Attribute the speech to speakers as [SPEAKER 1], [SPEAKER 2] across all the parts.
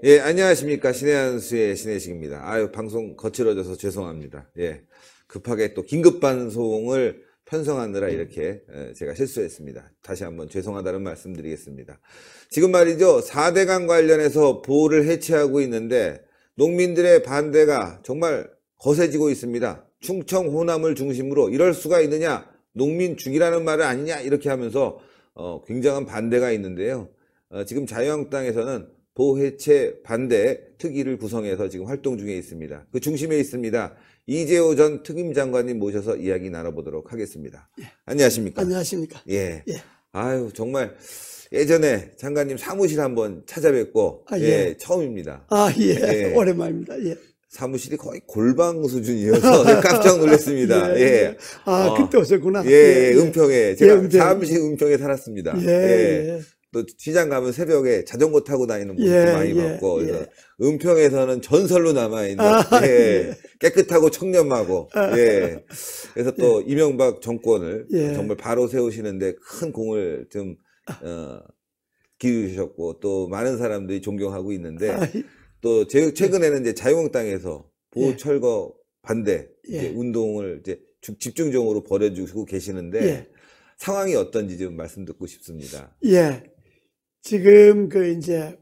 [SPEAKER 1] 예, 안녕하십니까. 신의 한수의 신혜식입니다. 아유, 방송 거칠어져서 죄송합니다. 예, 급하게 또 긴급 방송을 편성하느라 이렇게 제가 실수했습니다. 다시 한번 죄송하다는 말씀 드리겠습니다. 지금 말이죠. 4대강 관련해서 보호를 해체하고 있는데 농민들의 반대가 정말 거세지고 있습니다. 충청 호남을 중심으로 이럴 수가 있느냐, 농민 죽이라는 말은 아니냐, 이렇게 하면서 굉장한 반대가 있는데요. 지금 자유한국당에서는 보호해체 반대 특위를 구성해서 지금 활동 중에 있습니다. 그 중심에 있습니다. 이재호 전 특임장관님 모셔서 이야기 나눠보도록 하겠습니다.
[SPEAKER 2] 예.
[SPEAKER 1] 안녕하십니까?
[SPEAKER 2] 안녕하십니까?
[SPEAKER 1] 예.
[SPEAKER 2] 예.
[SPEAKER 1] 아유, 정말 예전에 장관님 사무실 한번 찾아뵙고 예, 처음입니다.
[SPEAKER 2] 예. 오랜만입니다. 예.
[SPEAKER 1] 사무실이 거의 골방 수준이어서 깜짝 놀랐습니다. 예.
[SPEAKER 2] 그때 오셨구나.
[SPEAKER 1] 예, 은평에. 제가
[SPEAKER 2] 은평.
[SPEAKER 1] 잠시 은평에 살았습니다. 예. 또 시장 가면 새벽에 자전거 타고 다니는 모습도 많이 봤고, 그래서 은평에서는 전설로 남아있는, 깨끗하고 청렴하고, 그래서 또 이명박 정권을 정말 바로 세우시는데 큰 공을 좀, 기울이셨고, 또 많은 사람들이 존경하고 있는데, 또 최근에는 이제 자유한국당에서 보호철거 반대 이제 운동을 이제 집중적으로 벌여주고 계시는데, 상황이 어떤지 좀 말씀 듣고 싶습니다.
[SPEAKER 2] 예. 지금 이제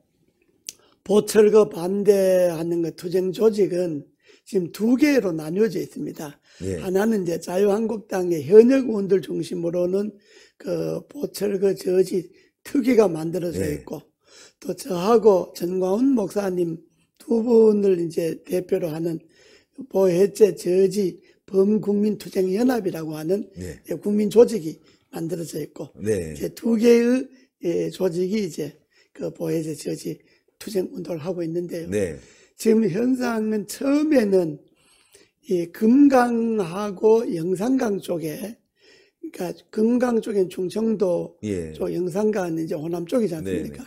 [SPEAKER 2] 보철거 반대하는 투쟁 조직은 지금 두 개로 나뉘어져 있습니다. 하나는 이제 자유한국당의 현역 의원들 중심으로는 보철거 저지 특위가 만들어져 있고, 또 저하고 전광훈 목사님 두 분을 이제 대표로 하는 보호해체 저지 범국민투쟁연합이라고 하는 국민 조직이 만들어져 있고, 이제 두 개의 조직이 이제 보호해체 저지 투쟁 운동을 하고 있는데요. 지금 현상은 처음에는 이 금강하고 영산강 쪽에, 그러니까 금강 쪽엔 충청도 쪽, 영산강은 이제 호남 쪽이지 않습니까?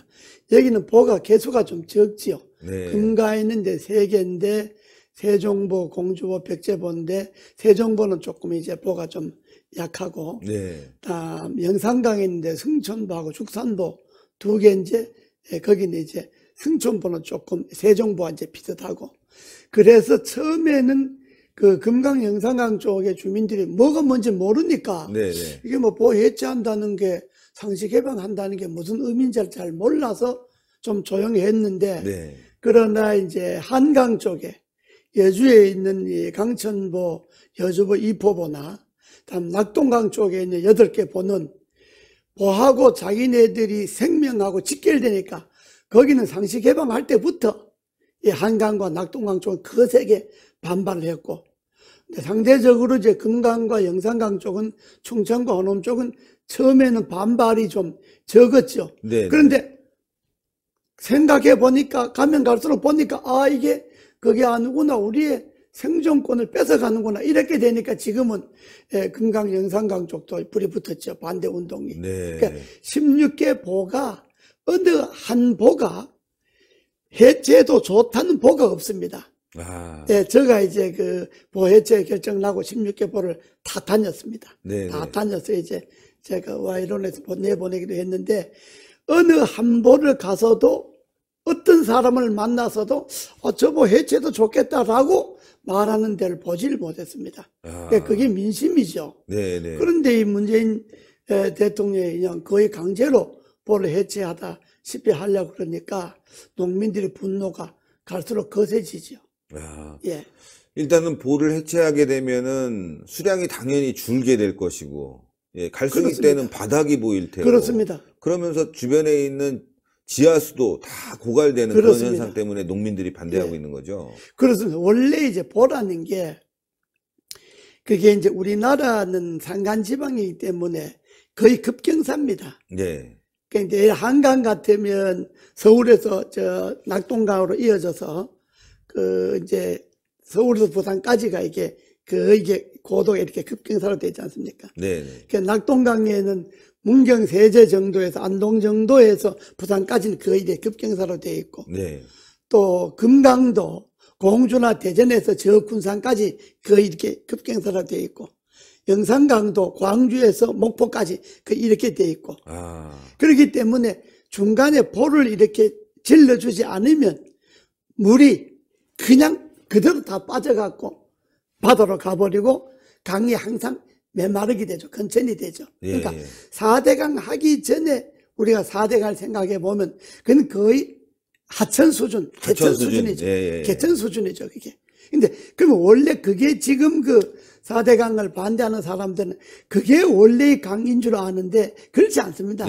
[SPEAKER 2] 여기는 보가 개수가 좀 적지요. 금강에는 이제 3개인데 세종보, 공주보, 백제보인데 세종보는 조금 이제 보가 좀 약하고, 다음 영산강에 있는데 승천보하고 죽산보 2개인데 거기는 이제 승천보는 조금 세종보와 이제 비슷하고, 그래서 처음에는 금강 영산강 쪽의 주민들이 뭐가 뭔지 모르니까 이게 뭐 보호해체한다는 게 상시 개방한다는 게 무슨 의미인지 잘 몰라서 좀 조용히 했는데, 그러나 이제 한강 쪽에 여주에 있는 이 강천보, 여주보, 이포보나 다음 낙동강 쪽에 있는 8개 보는 보하고 자기네들이 생명하고 직결되니까 거기는 상시 개방할 때부터 이 한강과 낙동강 쪽은 거세게 반발을 했고, 근데 상대적으로 이제 금강과 영산강 쪽은 충청과 호남 쪽은 처음에는 반발이 좀 적었죠. 그런데 생각해 보니까 가면 갈수록 보니까 이게 그게 아니구나, 우리의 생존권을 뺏어가는구나, 이렇게 되니까 지금은 금강 영산강 쪽도 불이 붙었죠. 반대 운동이. 그러니까 16개 보가 어느 한 보가 해체도 좋다는 보가 없습니다. 제가 이제 보해체 결정 나고 16개 보를 다 다녔습니다. 다 다녀서 이제 제가 와이론에서 내보내기도 했는데, 어느 한 보를 가서도 어떤 사람을 만나서도 저 보 해체도 좋겠다라고 말하는 데를 보지를 못했습니다. 그게 민심이죠. 그런데 이 문재인 대통령이 그냥 거의 강제로 보를 해체하다시피 하려고 그러니까 농민들의 분노가 갈수록 거세지죠.
[SPEAKER 1] 일단은 보를 해체하게 되면은 수량이 당연히 줄게 될 것이고, 갈수록 때는 바닥이 보일 테고. 그러면서 주변에 있는 지하수도 다 고갈되는 그런 현상 때문에 농민들이 반대하고 있는 거죠.
[SPEAKER 2] 그렇습니다. 원래 이제 보라는 게 그게 이제 우리나라는 산간지방이기 때문에 거의 급경사입니다. 그러니까 이제 한강 같으면 서울에서 저 낙동강으로 이어져서 이제 서울에서 부산까지가 이게 고도가 이렇게 급경사로 되지 않습니까? 그러니까 낙동강에는 문경 세제 정도에서 안동 정도에서 부산까지는 거의 이제 급경사로 되어 있고, 또 금강도 공주나 대전에서 저 군산까지 거의 이렇게 급경사로 되어 있고, 영산강도 광주에서 목포까지 이렇게 되어 있고, 그렇기 때문에 중간에 보를 이렇게 질러주지 않으면 물이 그냥 그대로 다 빠져갖고 바다로 가버리고 강이 항상 메마르게 되죠. 건천이 되죠. 그러니까 4대강 하기 전에 우리가 4대강을 생각해 보면 그건 거의 하천 수준, 개천 수준이죠. 개천 수준이죠, 그게. 근데 그러면 원래 그게 지금 그 4대강을 반대하는 사람들은 그게 원래의 강인 줄 아는데 그렇지 않습니다.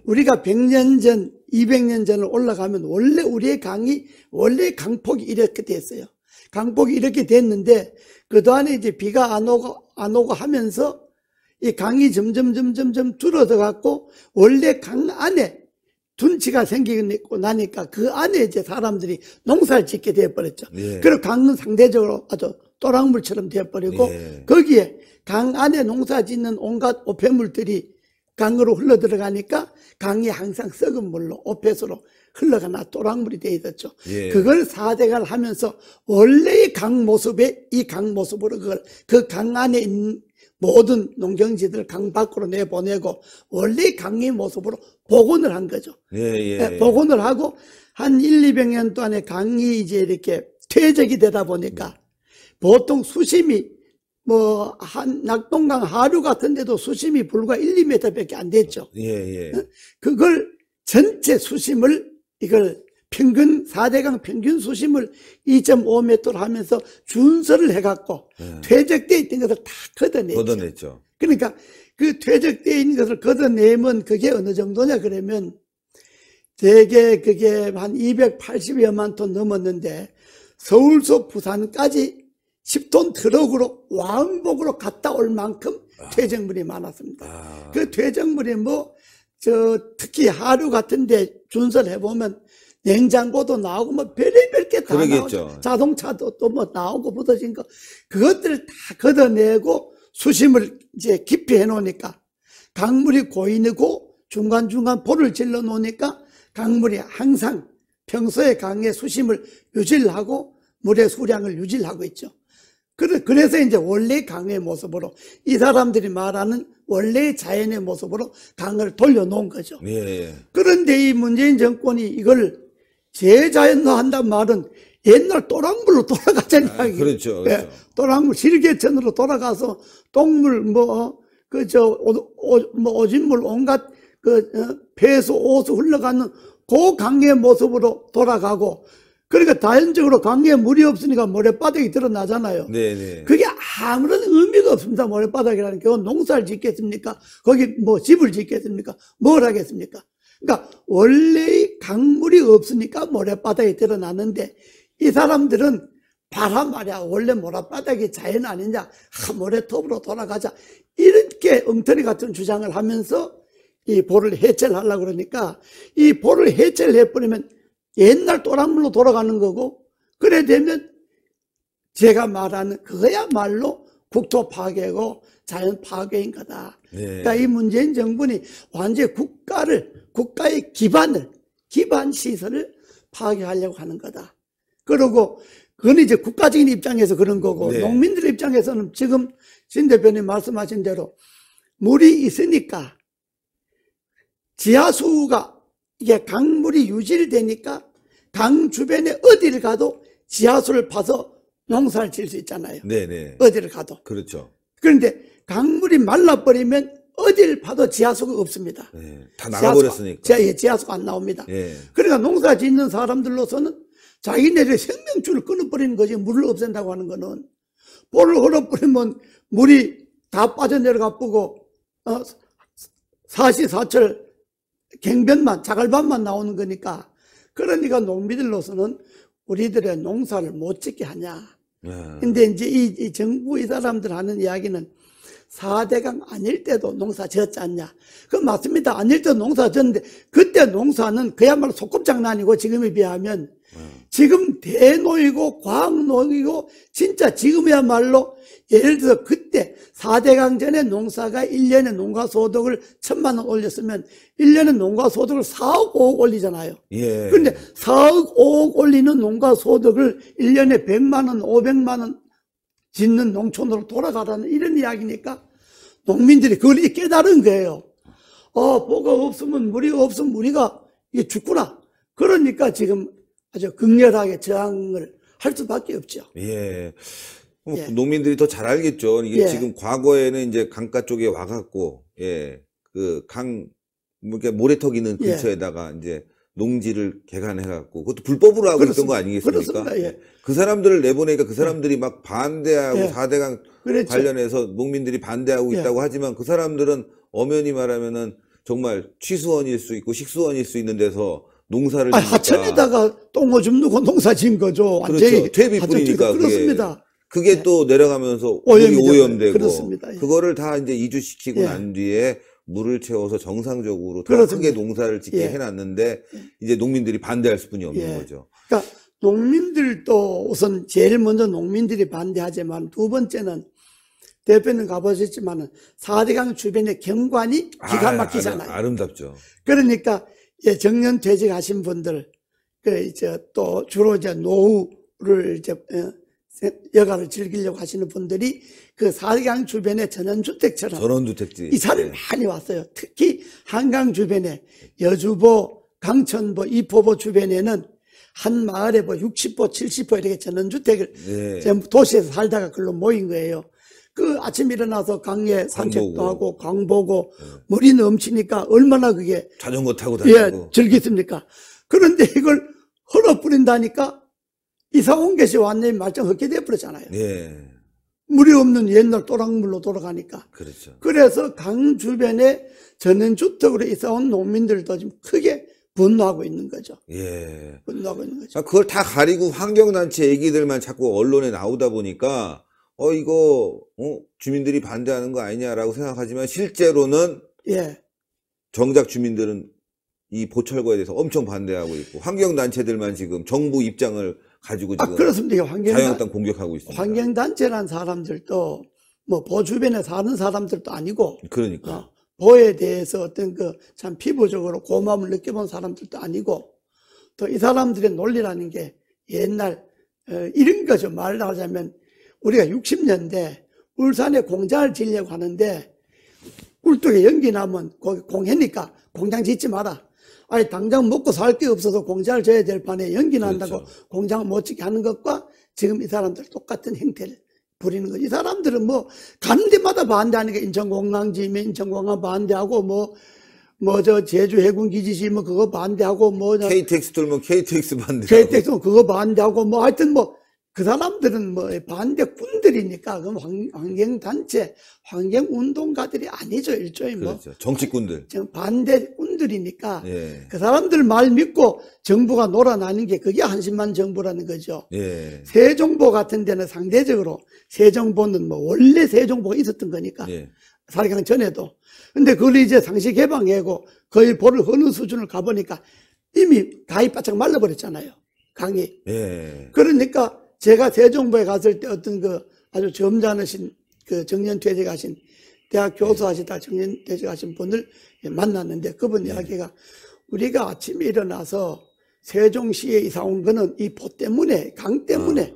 [SPEAKER 2] 우리가 100년 전, 200년 전을 올라가면 원래 우리의 강이 원래 강폭이 이렇게 됐어요. 강폭이 이렇게 됐는데 그동안에 이제 비가 안 오고 하면서 이 강이 점점 줄어들어 갖고 원래 강 안에 둔치가 생기고 나니까 그 안에 이제 사람들이 농사를 짓게 되어버렸죠. 그리고 강은 상대적으로 아주 또랑물처럼 되어버리고 거기에 강 안에 농사 짓는 온갖 오폐물들이 강으로 흘러 들어가니까 강이 항상 썩은 물로 오폐수로 흘러가나 또랑물이 되어 있었죠. 그걸 4대강을 하면서 원래의 강 모습에 이 강 모습으로 그 강 안에 있는 모든 농경지들을 강 밖으로 내보내고 원래 강의 모습으로 복원을 한 거죠. 복원을 하고 한 1, 200년 동안에 강이 이제 이렇게 퇴적이 되다 보니까 보통 수심이 뭐 한 낙동강 하류 같은 데도 수심이 불과 1, 2m밖에 안 됐죠. 그걸 전체 수심을 이걸 평균 4대강 평균 수심을 2.5m로 하면서 준설을 해갖고 퇴적되어 있던 것을 다 걷어냈죠. 그러니까 그 퇴적되어 있는 것을 걷어내면 그게 어느 정도냐 그러면 대개 그게 한 280여만 톤 넘었는데 서울서 부산까지 10톤 트럭으로 왕복으로 갔다 올 만큼 퇴적물이 많았습니다. 그 퇴적물이 특히 하류 같은데 준설해보면 냉장고도 나오고 별의별 게 다 나오죠. 자동차도 또 나오고 부서진 거 그것들을 다 걷어내고 수심을 이제 깊이 해놓으니까 강물이 고이고 중간중간 볼을 질러 놓으니까 강물이 항상 평소에 강의 수심을 유지를 하고 물의 수량을 유지를 하고 있죠. 그래서 이제 원래 강의 모습으로 이 사람들이 말하는 원래의 자연의 모습으로 강을 돌려놓은 거죠. 그런데 이 문재인 정권이 이걸 재자연화 한단 말은 옛날 또랑물로 돌아가자는 이야기.
[SPEAKER 1] 그렇죠.
[SPEAKER 2] 또랑물 실개천으로 돌아가서 똥물 오진물 온갖 폐수 오수 흘러가는 그 강의 모습으로 돌아가고 그러니까 자연적으로 강에 물이 없으니까 모래바닥이 드러나잖아요. 그게 아무런 의미가 없습니다. 모래바닥이라는 게 농사를 짓겠습니까? 거기 집을 짓겠습니까? 뭘 하겠습니까? 그러니까 원래의 강물이 없으니까 모래바닥이 드러나는데 이 사람들은 바람 말이야. 원래 모래바닥이 자연 아니냐. 모래톱으로 돌아가자. 이렇게 엉터리 같은 주장을 하면서 이 볼을 해체를 하려고 그러니까 이 볼을 해체를 해버리면 옛날 또랑물로 돌아가는 거고 그래 되면 제가 말하는 그거야말로 국토 파괴고 자연 파괴인 거다. 그러니까 이 문재인 정부는 완전히 국가의 기반 시설을 파괴하려고 하는 거다. 그리고 그건 이제 국가적인 입장에서 그런 거고 농민들 입장에서는 지금 신 대표님 말씀하신 대로 물이 있으니까 지하수가 이게 강물이 유지를 되니까 강 주변에 어디를 가도 지하수를 파서 농사를 지을 수 있잖아요. 어디를 가도.
[SPEAKER 1] 그렇죠.
[SPEAKER 2] 그런데 강물이 말라버리면 어디를 파도 지하수가 없습니다.
[SPEAKER 1] 다 나가버렸으니까.
[SPEAKER 2] 지하수가 안 나옵니다. 그러니까 농사 짓는 사람들로서는 자기네들의 생명줄을 끊어버리는 거지. 물을 없앤다고 하는 거는. 볼을 흘러버리면 물이 다 빠져내려가 보고 사시사철 갱변만 자갈밭만 나오는 거니까 그러니까 농민들로서는 우리들의 농사를 못 짓게 하냐. 근데 이제 이 정부 이 사람들 하는 이야기는 4대강 아닐 때도 농사 지었지 않냐. 그건 맞습니다. 아닐 때도 농사 지었는데 그때 농사는 그야말로 소꿉장난이고 지금에 비하면 지금 대노이고 과학노이고 진짜 지금이야말로 예를 들어서 그때 4대강 전에 농사가 1년에 농가소득을 1,000만 원 올렸으면 1년에 농가소득을 4억 5억 올리잖아요. 그런데 4억 5억 올리는 농가소득을 1년에 100만 원 500만 원 짓는 농촌으로 돌아가라는 이런 이야기니까 농민들이 그걸 깨달은 거예요. 뭐가 없으면 물이 없으면 우리가 이게 죽구나. 그러니까 지금 아주 극렬하게 저항을 할 수밖에 없죠.
[SPEAKER 1] 예.
[SPEAKER 2] 예.
[SPEAKER 1] 농민들이 더 잘 알겠죠. 이게
[SPEAKER 2] 예.
[SPEAKER 1] 지금 과거에는 이제 강가 쪽에 와갖고, 예, 이렇게 모래턱 있는
[SPEAKER 2] 예.
[SPEAKER 1] 근처에다가 이제 농지를 개간해갖고, 그것도 불법으로 하고 있던 거 아니겠습니까?
[SPEAKER 2] 그렇습니다. 예.
[SPEAKER 1] 그 사람들을 내보내니까 그 사람들이 막 반대하고
[SPEAKER 2] 예.
[SPEAKER 1] 4대강
[SPEAKER 2] 그렇죠.
[SPEAKER 1] 관련해서 농민들이 반대하고
[SPEAKER 2] 예.
[SPEAKER 1] 있다고 하지만 그 사람들은 엄연히 말하면은 정말 취수원일 수 있고 식수원일 수 있는 데서 농사를
[SPEAKER 2] 아,
[SPEAKER 1] 짓니까.
[SPEAKER 2] 하천에다가 똥오줌 누고 농사 지은 거죠. 완전히
[SPEAKER 1] 그렇죠. 퇴비 뿌리니까
[SPEAKER 2] 그렇습니다.
[SPEAKER 1] 그게
[SPEAKER 2] 예.
[SPEAKER 1] 또 내려가면서
[SPEAKER 2] 오염이
[SPEAKER 1] 물이 오염되고
[SPEAKER 2] 그렇습니다. 예.
[SPEAKER 1] 그거를 다 이제 이주시키고
[SPEAKER 2] 예.
[SPEAKER 1] 난 뒤에 물을 채워서 정상적으로 더
[SPEAKER 2] 그렇습니다.
[SPEAKER 1] 크게 농사를 짓게
[SPEAKER 2] 예.
[SPEAKER 1] 해놨는데 이제 농민들이 반대할 수뿐이 없는
[SPEAKER 2] 예.
[SPEAKER 1] 거죠.
[SPEAKER 2] 그러니까 농민들도 우선 제일 먼저 농민들이 반대하지만 두 번째는 대표는 가보셨지만은 4대강 주변의 경관이 기가 막히잖아요.
[SPEAKER 1] 아름답죠.
[SPEAKER 2] 그러니까 예, 정년 퇴직하신 분들 또 주로 이제 노후를 이제 여가를 즐기려고 하시는 분들이 그 4대강 주변의 전원주택처럼
[SPEAKER 1] 전원주택지
[SPEAKER 2] 이사를
[SPEAKER 1] 예.
[SPEAKER 2] 많이 왔어요. 특히 한강 주변에 여주보, 강천보, 이포보 주변에는 한 마을에 뭐 60호, 70호 이렇게 전원주택을
[SPEAKER 1] 예.
[SPEAKER 2] 전부 도시에서 살다가 글로 모인 거예요. 그 아침 일어나서 강에 산책도
[SPEAKER 1] 보고.
[SPEAKER 2] 하고 광 보고 물이 넘치니까 얼마나 그게
[SPEAKER 1] 자전거 타고
[SPEAKER 2] 예,
[SPEAKER 1] 다니고
[SPEAKER 2] 즐겼습니까? 그런데 이걸 흘러뿌린다니까 이사 온 것이 완전히 말짱 헛게 돼버렸잖아요.
[SPEAKER 1] 예.
[SPEAKER 2] 물이 없는 옛날 또랑물로 돌아가니까.
[SPEAKER 1] 그렇죠.
[SPEAKER 2] 그래서 강 주변에 전원주택으로 이사 온 농민들도 지금 크게 분노하고 있는 거죠.
[SPEAKER 1] 예.
[SPEAKER 2] 분노하고 있는 거죠.
[SPEAKER 1] 그걸 다 가리고 환경단체 얘기들만 자꾸 언론에 나오다 보니까 이거 주민들이 반대하는 거 아니냐라고 생각하지만 실제로는
[SPEAKER 2] 예.
[SPEAKER 1] 정작 주민들은 이 보철거에 대해서 엄청 반대하고 있고 환경단체들만 지금 정부 입장을 가지고 지금
[SPEAKER 2] 그렇습니다.
[SPEAKER 1] 자유한국당 공격하고 있습니다.
[SPEAKER 2] 환경단체란 사람들도 뭐 보 주변에 사는 사람들도 아니고
[SPEAKER 1] 그러니까
[SPEAKER 2] 보에 대해서 어떤 참 피부적으로 고마움을 느껴본 사람들도 아니고 또 이 사람들의 논리라는 게 옛날 이런 거죠. 말하자면 우리가 60년대 울산에 공장을 지으려고 하는데 꿀뚝에 연기 나면 공해니까 공장 짓지 마라. 아니 당장 먹고 살 게 없어서 공장을 져야 될 판에 연기 난다고
[SPEAKER 1] 그렇죠.
[SPEAKER 2] 공장을 못 짓게 하는 것과 지금 이 사람들 똑같은 행태를 부리는 거죠. 이 사람들은 뭐 가는 데마다 반대하니까 인천공항 지면 인천공항 반대하고 뭐 저 제주 해군기지 지면 그거 반대하고 뭐
[SPEAKER 1] KTX 돌면 KTX 반대하고
[SPEAKER 2] KTX 그거 반대하고 뭐 하여튼 뭐 그 사람들은 뭐 반대꾼들이니까 그럼 환경단체, 환경운동가들이 아니죠. 일종의 뭐
[SPEAKER 1] 그렇죠. 정치꾼들.
[SPEAKER 2] 반대꾼들이니까
[SPEAKER 1] 예.
[SPEAKER 2] 그 사람들 말 믿고 정부가 놀아나는 게 그게 한심한 정부라는 거죠.
[SPEAKER 1] 예.
[SPEAKER 2] 세종보 같은 데는 상대적으로 세종보는 뭐 원래 세종보가 있었던 거니까
[SPEAKER 1] 예.
[SPEAKER 2] 4대강 전에도. 근데 그걸 이제 상시 개방하고 거의 보를 허는 수준을 가보니까 이미 가히 바짝 말라버렸잖아요. 강이.
[SPEAKER 1] 예.
[SPEAKER 2] 그러니까 제가 세종보에 갔을 때 어떤 아주 점잖으신 정년 퇴직하신 대학 교수 하시다 정년 퇴직하신 분을 만났는데 그분 이야기가 우리가 아침에 일어나서 세종시에 이사 온 거는 이 보 때문에 강 때문에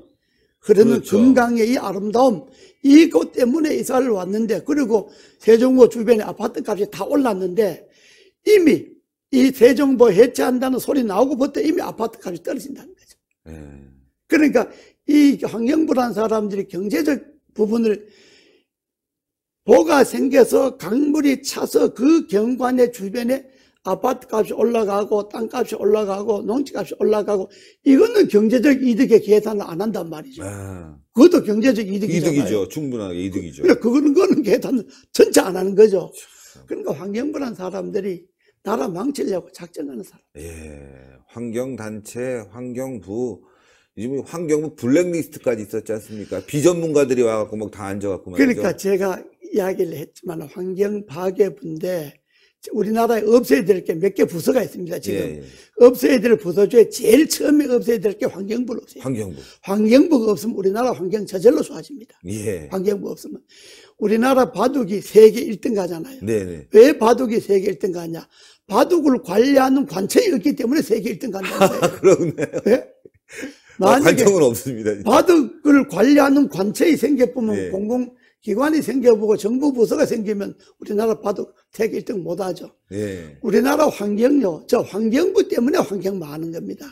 [SPEAKER 2] 흐르는
[SPEAKER 1] 그렇죠.
[SPEAKER 2] 금강의 이 아름다움 이것 때문에 이사를 왔는데 그리고 세종보 주변에 아파트 값이 다 올랐는데 이미 이 세종보 해체한다는 소리 나오고부터 이미 아파트 값이 떨어진다는 거죠.
[SPEAKER 1] 예.
[SPEAKER 2] 그러니까 이 환경부란 사람들이 경제적 부분을 보가 생겨서 강물이 차서 그 경관의 주변에 아파트 값이 올라가고 땅값이 올라가고 농지값이 올라가고 이거는 경제적 이득의 계산을 안 한단 말이죠. 그것도 경제적 이득이잖아요.
[SPEAKER 1] 이득이죠. 충분하게 이득이죠.
[SPEAKER 2] 그러니까 그거는 계산을 전체 안 하는 거죠. 그러니까 환경부란 사람들이 나라 망치려고 작정하는 사람.
[SPEAKER 1] 예. 환경단체, 환경부 요즘 환경부 블랙리스트까지 있었지 않습니까? 비전문가들이 와갖고 막 다 앉아갖고 말이죠.
[SPEAKER 2] 그러니까 제가 이야기를 했지만 환경파괴부인데 우리나라에 없애야 될 게 몇 개 부서가 있습니다. 지금
[SPEAKER 1] 예.
[SPEAKER 2] 없애야 될 부서 중에 제일 처음에 없애야 될 게 환경부를 없애요.
[SPEAKER 1] 환경부.
[SPEAKER 2] 환경부가 없으면 우리나라 환경 저절로 좋아집니다.
[SPEAKER 1] 예.
[SPEAKER 2] 환경부 없으면 우리나라 바둑이 세계 1등 가잖아요.
[SPEAKER 1] 네네.
[SPEAKER 2] 왜 바둑이 세계 1등 가냐? 바둑을 관리하는 관청이 없기 때문에 세계 1등 간다는 거예요.
[SPEAKER 1] 그러네요.
[SPEAKER 2] 네? 만약에
[SPEAKER 1] 관청은 없습니다.
[SPEAKER 2] 바둑을 관리하는 관청이 생겨보면
[SPEAKER 1] 예.
[SPEAKER 2] 공공기관이 생겨보고 정부 부서가 생기면 우리나라 바둑 세계 1등 못하죠.
[SPEAKER 1] 예.
[SPEAKER 2] 우리나라 환경요. 저 환경부 때문에 환경 망하는 겁니다.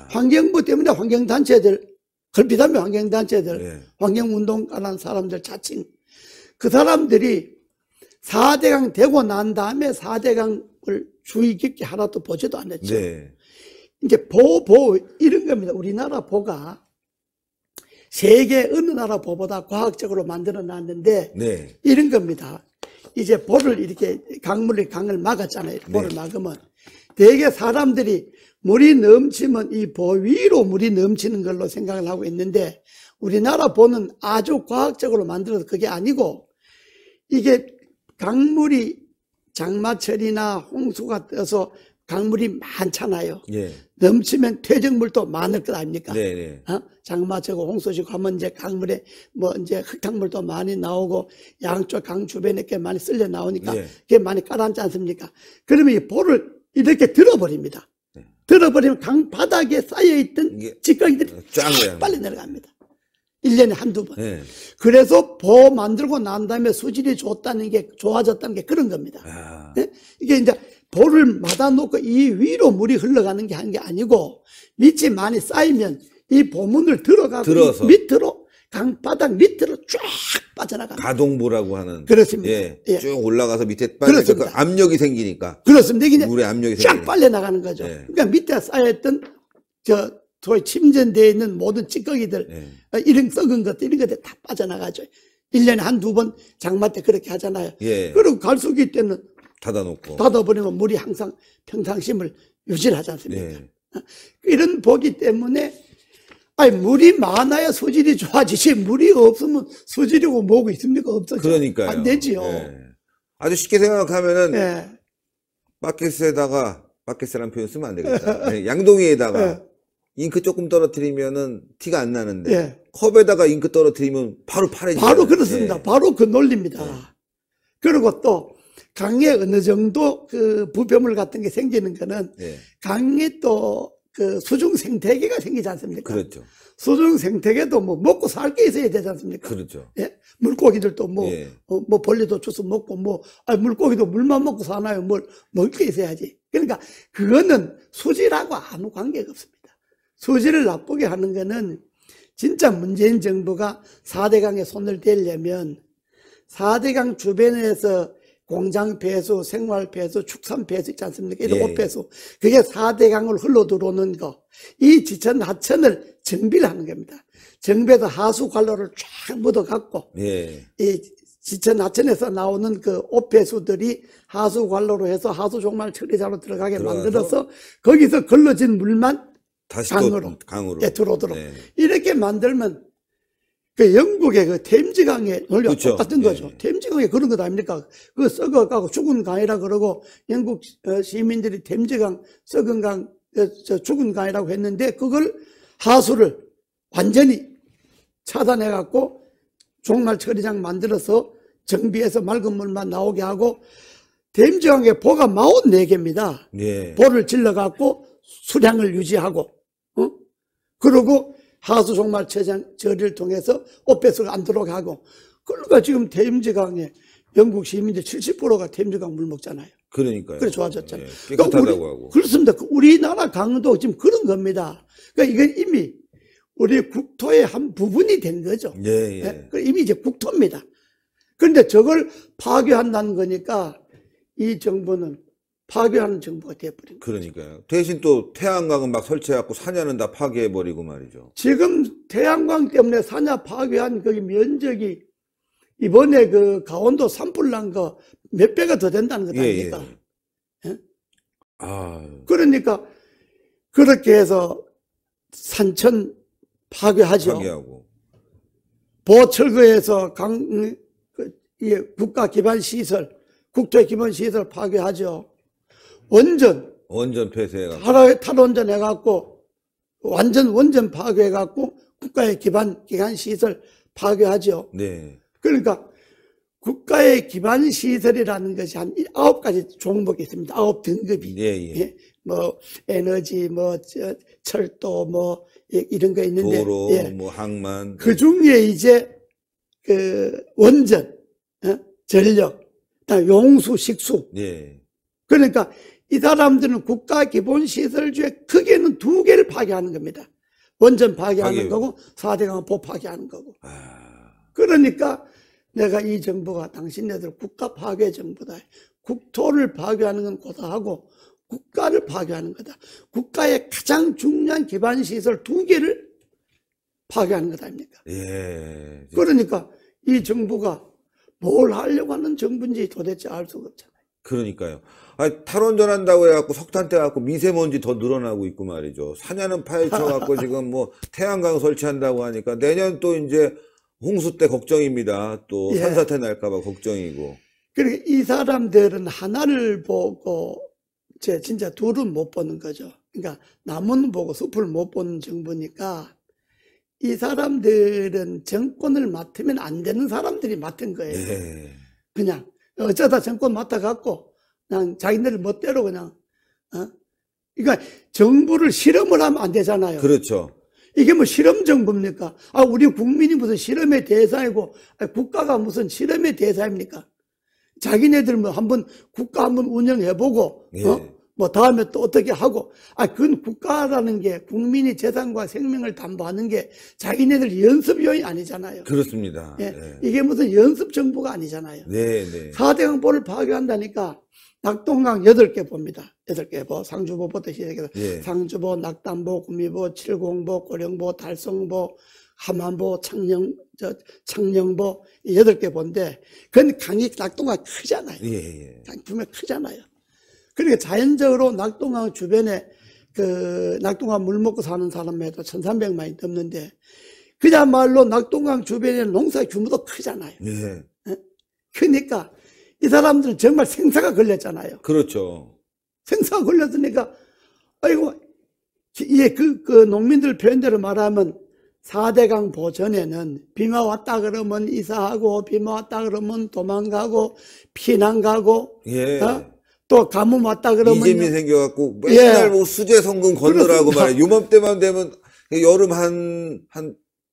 [SPEAKER 2] 환경부 때문에 환경단체들, 걸핏하면 환경단체들,
[SPEAKER 1] 예.
[SPEAKER 2] 환경운동가라는 사람들 자칭, 그 사람들이 4대강 되고 난 다음에 4대강을 주의 깊게 하나도 보지도 않았죠.
[SPEAKER 1] 네.
[SPEAKER 2] 이제 이런 겁니다. 우리나라 보가 세계 어느 나라 보보다 과학적으로 만들어 놨는데
[SPEAKER 1] 네.
[SPEAKER 2] 이런 겁니다. 이제 보를 이렇게 강을 막았잖아요. 보를
[SPEAKER 1] 네.
[SPEAKER 2] 막으면 대개 사람들이 물이 넘치면 이 보 위로 물이 넘치는 걸로 생각을 하고 있는데 우리나라 보는 아주 과학적으로 만들어서 그게 아니고 이게 강물이 장마철이나 홍수가 떠서 강물이 많잖아요.
[SPEAKER 1] 예.
[SPEAKER 2] 넘치면 퇴적물도 많을 것 아닙니까?
[SPEAKER 1] 네. 네.
[SPEAKER 2] 장마철고 홍수시고 하면 이제 강물에 뭐 이제 흙탕물도 많이 나오고 양쪽 강 주변에 꽤 많이 쓸려 나오니까
[SPEAKER 1] 예.
[SPEAKER 2] 그게 많이 가라앉지 않습니까? 그러면 이 볼을 이렇게 들어버립니다. 들어버리면 강 바닥에 쌓여있던
[SPEAKER 1] 이게
[SPEAKER 2] 찌꺼기들이
[SPEAKER 1] 쫙
[SPEAKER 2] 쫙 빨리 내려갑니다. 1년에 한두 번.
[SPEAKER 1] 네.
[SPEAKER 2] 그래서 보 만들고 난 다음에 수질이 좋아졌다는 게 그런 겁니다.
[SPEAKER 1] 아.
[SPEAKER 2] 네? 이게 이제 볼을 맞아놓고 이 위로 물이 흘러가는 게 한 게 아니고 밑이 많이 쌓이면 이 보문을 들어서 밑으로 강바닥 밑으로 쫙 빠져나갑니다.
[SPEAKER 1] 가동부라고 하는.
[SPEAKER 2] 그렇습니다.
[SPEAKER 1] 예.
[SPEAKER 2] 예.
[SPEAKER 1] 쭉 올라가서 밑에 빠지니까 그 압력이 생기니까.
[SPEAKER 2] 그렇습니다. 이게
[SPEAKER 1] 물의 압력이
[SPEAKER 2] 쫙
[SPEAKER 1] 생기니까.
[SPEAKER 2] 빨려 나가는 거죠.
[SPEAKER 1] 예.
[SPEAKER 2] 그러니까 밑에 쌓였던 소위 침전되어 있는 모든 찌꺼기들,
[SPEAKER 1] 예.
[SPEAKER 2] 이런 썩은 것들, 이런 것들 다 빠져나가죠. 1년에 한두 번 장마 때 그렇게 하잖아요.
[SPEAKER 1] 예.
[SPEAKER 2] 그리고 갈수기 때는
[SPEAKER 1] 닫아놓고.
[SPEAKER 2] 닫아버리면 물이 항상 평상심을 유지하지 않습니까?
[SPEAKER 1] 예.
[SPEAKER 2] 이런 보기 때문에 물이 많아야 수질이 좋아지지 물이 없으면 수질이고 뭐고 있습니까? 없어져.
[SPEAKER 1] 그러니까요.
[SPEAKER 2] 안 되지요.
[SPEAKER 1] 예. 아주 쉽게 생각하면은
[SPEAKER 2] 예.
[SPEAKER 1] 바켓이라는 표현 쓰면 안 되겠다. 예, 양동이에다가
[SPEAKER 2] 예.
[SPEAKER 1] 잉크 조금 떨어뜨리면은 티가 안 나는데
[SPEAKER 2] 예.
[SPEAKER 1] 컵에다가 잉크 떨어뜨리면 바로 파래지죠.
[SPEAKER 2] 바로 그렇습니다.
[SPEAKER 1] 예.
[SPEAKER 2] 바로 그 논리입니다. 그리고 또 강에 어느 정도 그 부표물 같은 게 생기는 거는
[SPEAKER 1] 예.
[SPEAKER 2] 강에 또 그 수중 생태계가 생기지 않습니까?
[SPEAKER 1] 그렇죠.
[SPEAKER 2] 수중 생태계도 뭐 먹고 살 게 있어야 되지 않습니까?
[SPEAKER 1] 그렇죠.
[SPEAKER 2] 예? 물고기들도
[SPEAKER 1] 예.
[SPEAKER 2] 뭐 벌레도 주워 먹고 물고기도 물만 먹고 사나요? 먹을 게 있어야지. 그러니까 그거는 수질하고 아무 관계가 없습니다. 수질을 나쁘게 하는 거는 진짜 문재인 정부가 4대강에 손을 대려면 4대강 주변에서 공장 폐수, 생활 폐수, 축산 폐수 있지 않습니까? 이런
[SPEAKER 1] 예.
[SPEAKER 2] 오폐수. 그게 4대강을 흘러 들어오는 거. 이 지천 하천을 정비를 하는 겁니다. 정비해서 하수 관로를 쫙 묻어갖고
[SPEAKER 1] 예.
[SPEAKER 2] 이 지천 하천에서 나오는 그 오폐수들이 하수 관로로 해서 하수 종말 처리장으로 들어가게 만들어서 거기서 걸러진 물만
[SPEAKER 1] 다시
[SPEAKER 2] 강으로,
[SPEAKER 1] 강으로.
[SPEAKER 2] 예, 들어오도록.
[SPEAKER 1] 예.
[SPEAKER 2] 이렇게 만들면 그 영국의 그 템즈강의 논리가
[SPEAKER 1] 그렇죠.
[SPEAKER 2] 똑같은 거죠.
[SPEAKER 1] 예.
[SPEAKER 2] 템즈강에 그런 것 아닙니까? 그 썩어가고 죽은 강이라 그러고 영국 시민들이 템즈강, 썩은 강, 죽은 강이라고 했는데 그걸 하수를 완전히 차단해갖고 종말 처리장 만들어서 정비해서 맑은 물만 나오게 하고 템즈강의 보가 44개입니다.
[SPEAKER 1] 예.
[SPEAKER 2] 보를 질러갖고 수량을 유지하고, 그리고 하수 종말 처리를 통해서 오폐수가 안 들어오게 하고, 그러니까 지금 템즈강에 영국 시민들 70%가 템즈강 물 먹잖아요.
[SPEAKER 1] 그러니까요.
[SPEAKER 2] 그래 좋아졌잖아요.
[SPEAKER 1] 예. 깨끗하다고 하고.
[SPEAKER 2] 그렇습니다. 우리나라 강도 지금 그런 겁니다. 그러니까 이건 이미 우리 국토의 한 부분이 된 거죠.
[SPEAKER 1] 예.
[SPEAKER 2] 네? 이미 이제 국토입니다. 그런데 저걸 파괴한다는 거니까 이 정부는 파괴하는 정부가 되어버린 거예요.
[SPEAKER 1] 그러니까요. 대신 또 태양광은 막 설치해갖고 사냐는 다 파괴해버리고 말이죠.
[SPEAKER 2] 지금 태양광 때문에 사냐 파괴한 거기 면적이 이번에 그 강원도 산불 난 거 몇 배가 더 된다는 것 아닙니까? 예?
[SPEAKER 1] 아.
[SPEAKER 2] 그러니까 그렇게 해서 산천 파괴하죠.
[SPEAKER 1] 파괴하고.
[SPEAKER 2] 보철거해서 국가 기반 시설, 국토의 기반 시설 파괴하죠. 원전
[SPEAKER 1] 폐쇄해갖고.
[SPEAKER 2] 탈원전 해갖고 원전 파괴해갖고 국가의 기반 시설 파괴하죠.
[SPEAKER 1] 네.
[SPEAKER 2] 그러니까 국가의 기반 시설이라는 것이 한 9가지 종목이 있습니다. 9등급이.
[SPEAKER 1] 예.
[SPEAKER 2] 뭐 에너지, 철도, 이런 거 있는데.
[SPEAKER 1] 도로,
[SPEAKER 2] 예.
[SPEAKER 1] 항만.
[SPEAKER 2] 그 중에 이제 그 원전, 전력, 용수, 식수.
[SPEAKER 1] 예.
[SPEAKER 2] 그러니까 이 사람들은 국가 기본 시설 중에 크게는 두 개를 파괴하는 겁니다. 원전 파괴하는 거고 4대 강보 파괴하는 거고. 그러니까 내가 이 정부가 당신네들 국가 파괴 정부다. 국토를 파괴하는 건 고사하고 국가를 파괴하는 거다. 국가의 가장 중요한 기반 시설 두 개를 파괴하는 것 아닙니까?
[SPEAKER 1] 예.
[SPEAKER 2] 그러니까 이 정부가 뭘 하려고 하는 정부인지 도대체 알 수가 없잖아요.
[SPEAKER 1] 그러니까요. 아니, 탈원전 한다고 해갖고 석탄 떼갖고 미세먼지 더 늘어나고 있고 말이죠. 산야는 파헤쳐갖고 지금 뭐 태양광 설치한다고 하니까 내년 또 이제 홍수 때 걱정입니다. 또
[SPEAKER 2] 예.
[SPEAKER 1] 산사태 날까봐 걱정이고.
[SPEAKER 2] 그러니까 이 사람들은 하나를 보고 진짜 둘은 못 보는 거죠. 그러니까 나무는 보고 숲을 못 보는 정부니까 이 사람들은 정권을 맡으면 안 되는 사람들이 맡은 거예요.
[SPEAKER 1] 예.
[SPEAKER 2] 그냥 어쩌다 정권 맡아갖고 그냥 자기들 멋대로 그냥 그러니까 정부를 실험을 하면 안 되잖아요.
[SPEAKER 1] 그렇죠.
[SPEAKER 2] 이게 뭐 실험 정부입니까? 우리 국민이 무슨 실험의 대상이고 국가가 무슨 실험의 대상입니까? 자기네들 뭐 한번 국가 한번 운영해보고
[SPEAKER 1] 예.
[SPEAKER 2] 뭐 다음에 또 어떻게 하고 그건 국가라는 게 국민의 재산과 생명을 담보하는 게 자기네들 연습용이 아니잖아요.
[SPEAKER 1] 그렇습니다.
[SPEAKER 2] 예.
[SPEAKER 1] 예.
[SPEAKER 2] 이게 무슨 연습 정부가 아니잖아요.
[SPEAKER 1] 네, 네.
[SPEAKER 2] 4대 강보를 파괴한다니까 낙동강 8개 봅니다. 8개 보, 상주보부터 시작해서
[SPEAKER 1] 예.
[SPEAKER 2] 상주보, 낙담보, 구미보, 칠공보, 고령보, 달성보, 함안보, 창녕보 8개 본데 그건 강이 낙동강 크잖아요.
[SPEAKER 1] 예, 예.
[SPEAKER 2] 분명히 크잖아요. 그러니까 자연적으로 낙동강 주변에 그 낙동강 물 먹고 사는 사람에도 1,300만이 넘는데 그야말로 낙동강 주변에 농사 규모도 크잖아요.
[SPEAKER 1] 예.
[SPEAKER 2] 그러니까 이 사람들은 정말 생사가 걸렸잖아요.
[SPEAKER 1] 그렇죠.
[SPEAKER 2] 생사가 걸렸으니까 아이고 예, 그 농민들 표현대로 말하면 4대강 보전에는 비가 왔다 그러면 이사하고 비가 왔다 그러면 도망가고 피난 가고
[SPEAKER 1] 예.
[SPEAKER 2] 또 가뭄 왔다 그러면
[SPEAKER 1] 이재민 생겨갖고 맨날
[SPEAKER 2] 예.
[SPEAKER 1] 뭐 수재 성금 건너라고
[SPEAKER 2] 그렇습니다.
[SPEAKER 1] 말해. 요맘때만 되면 여름 한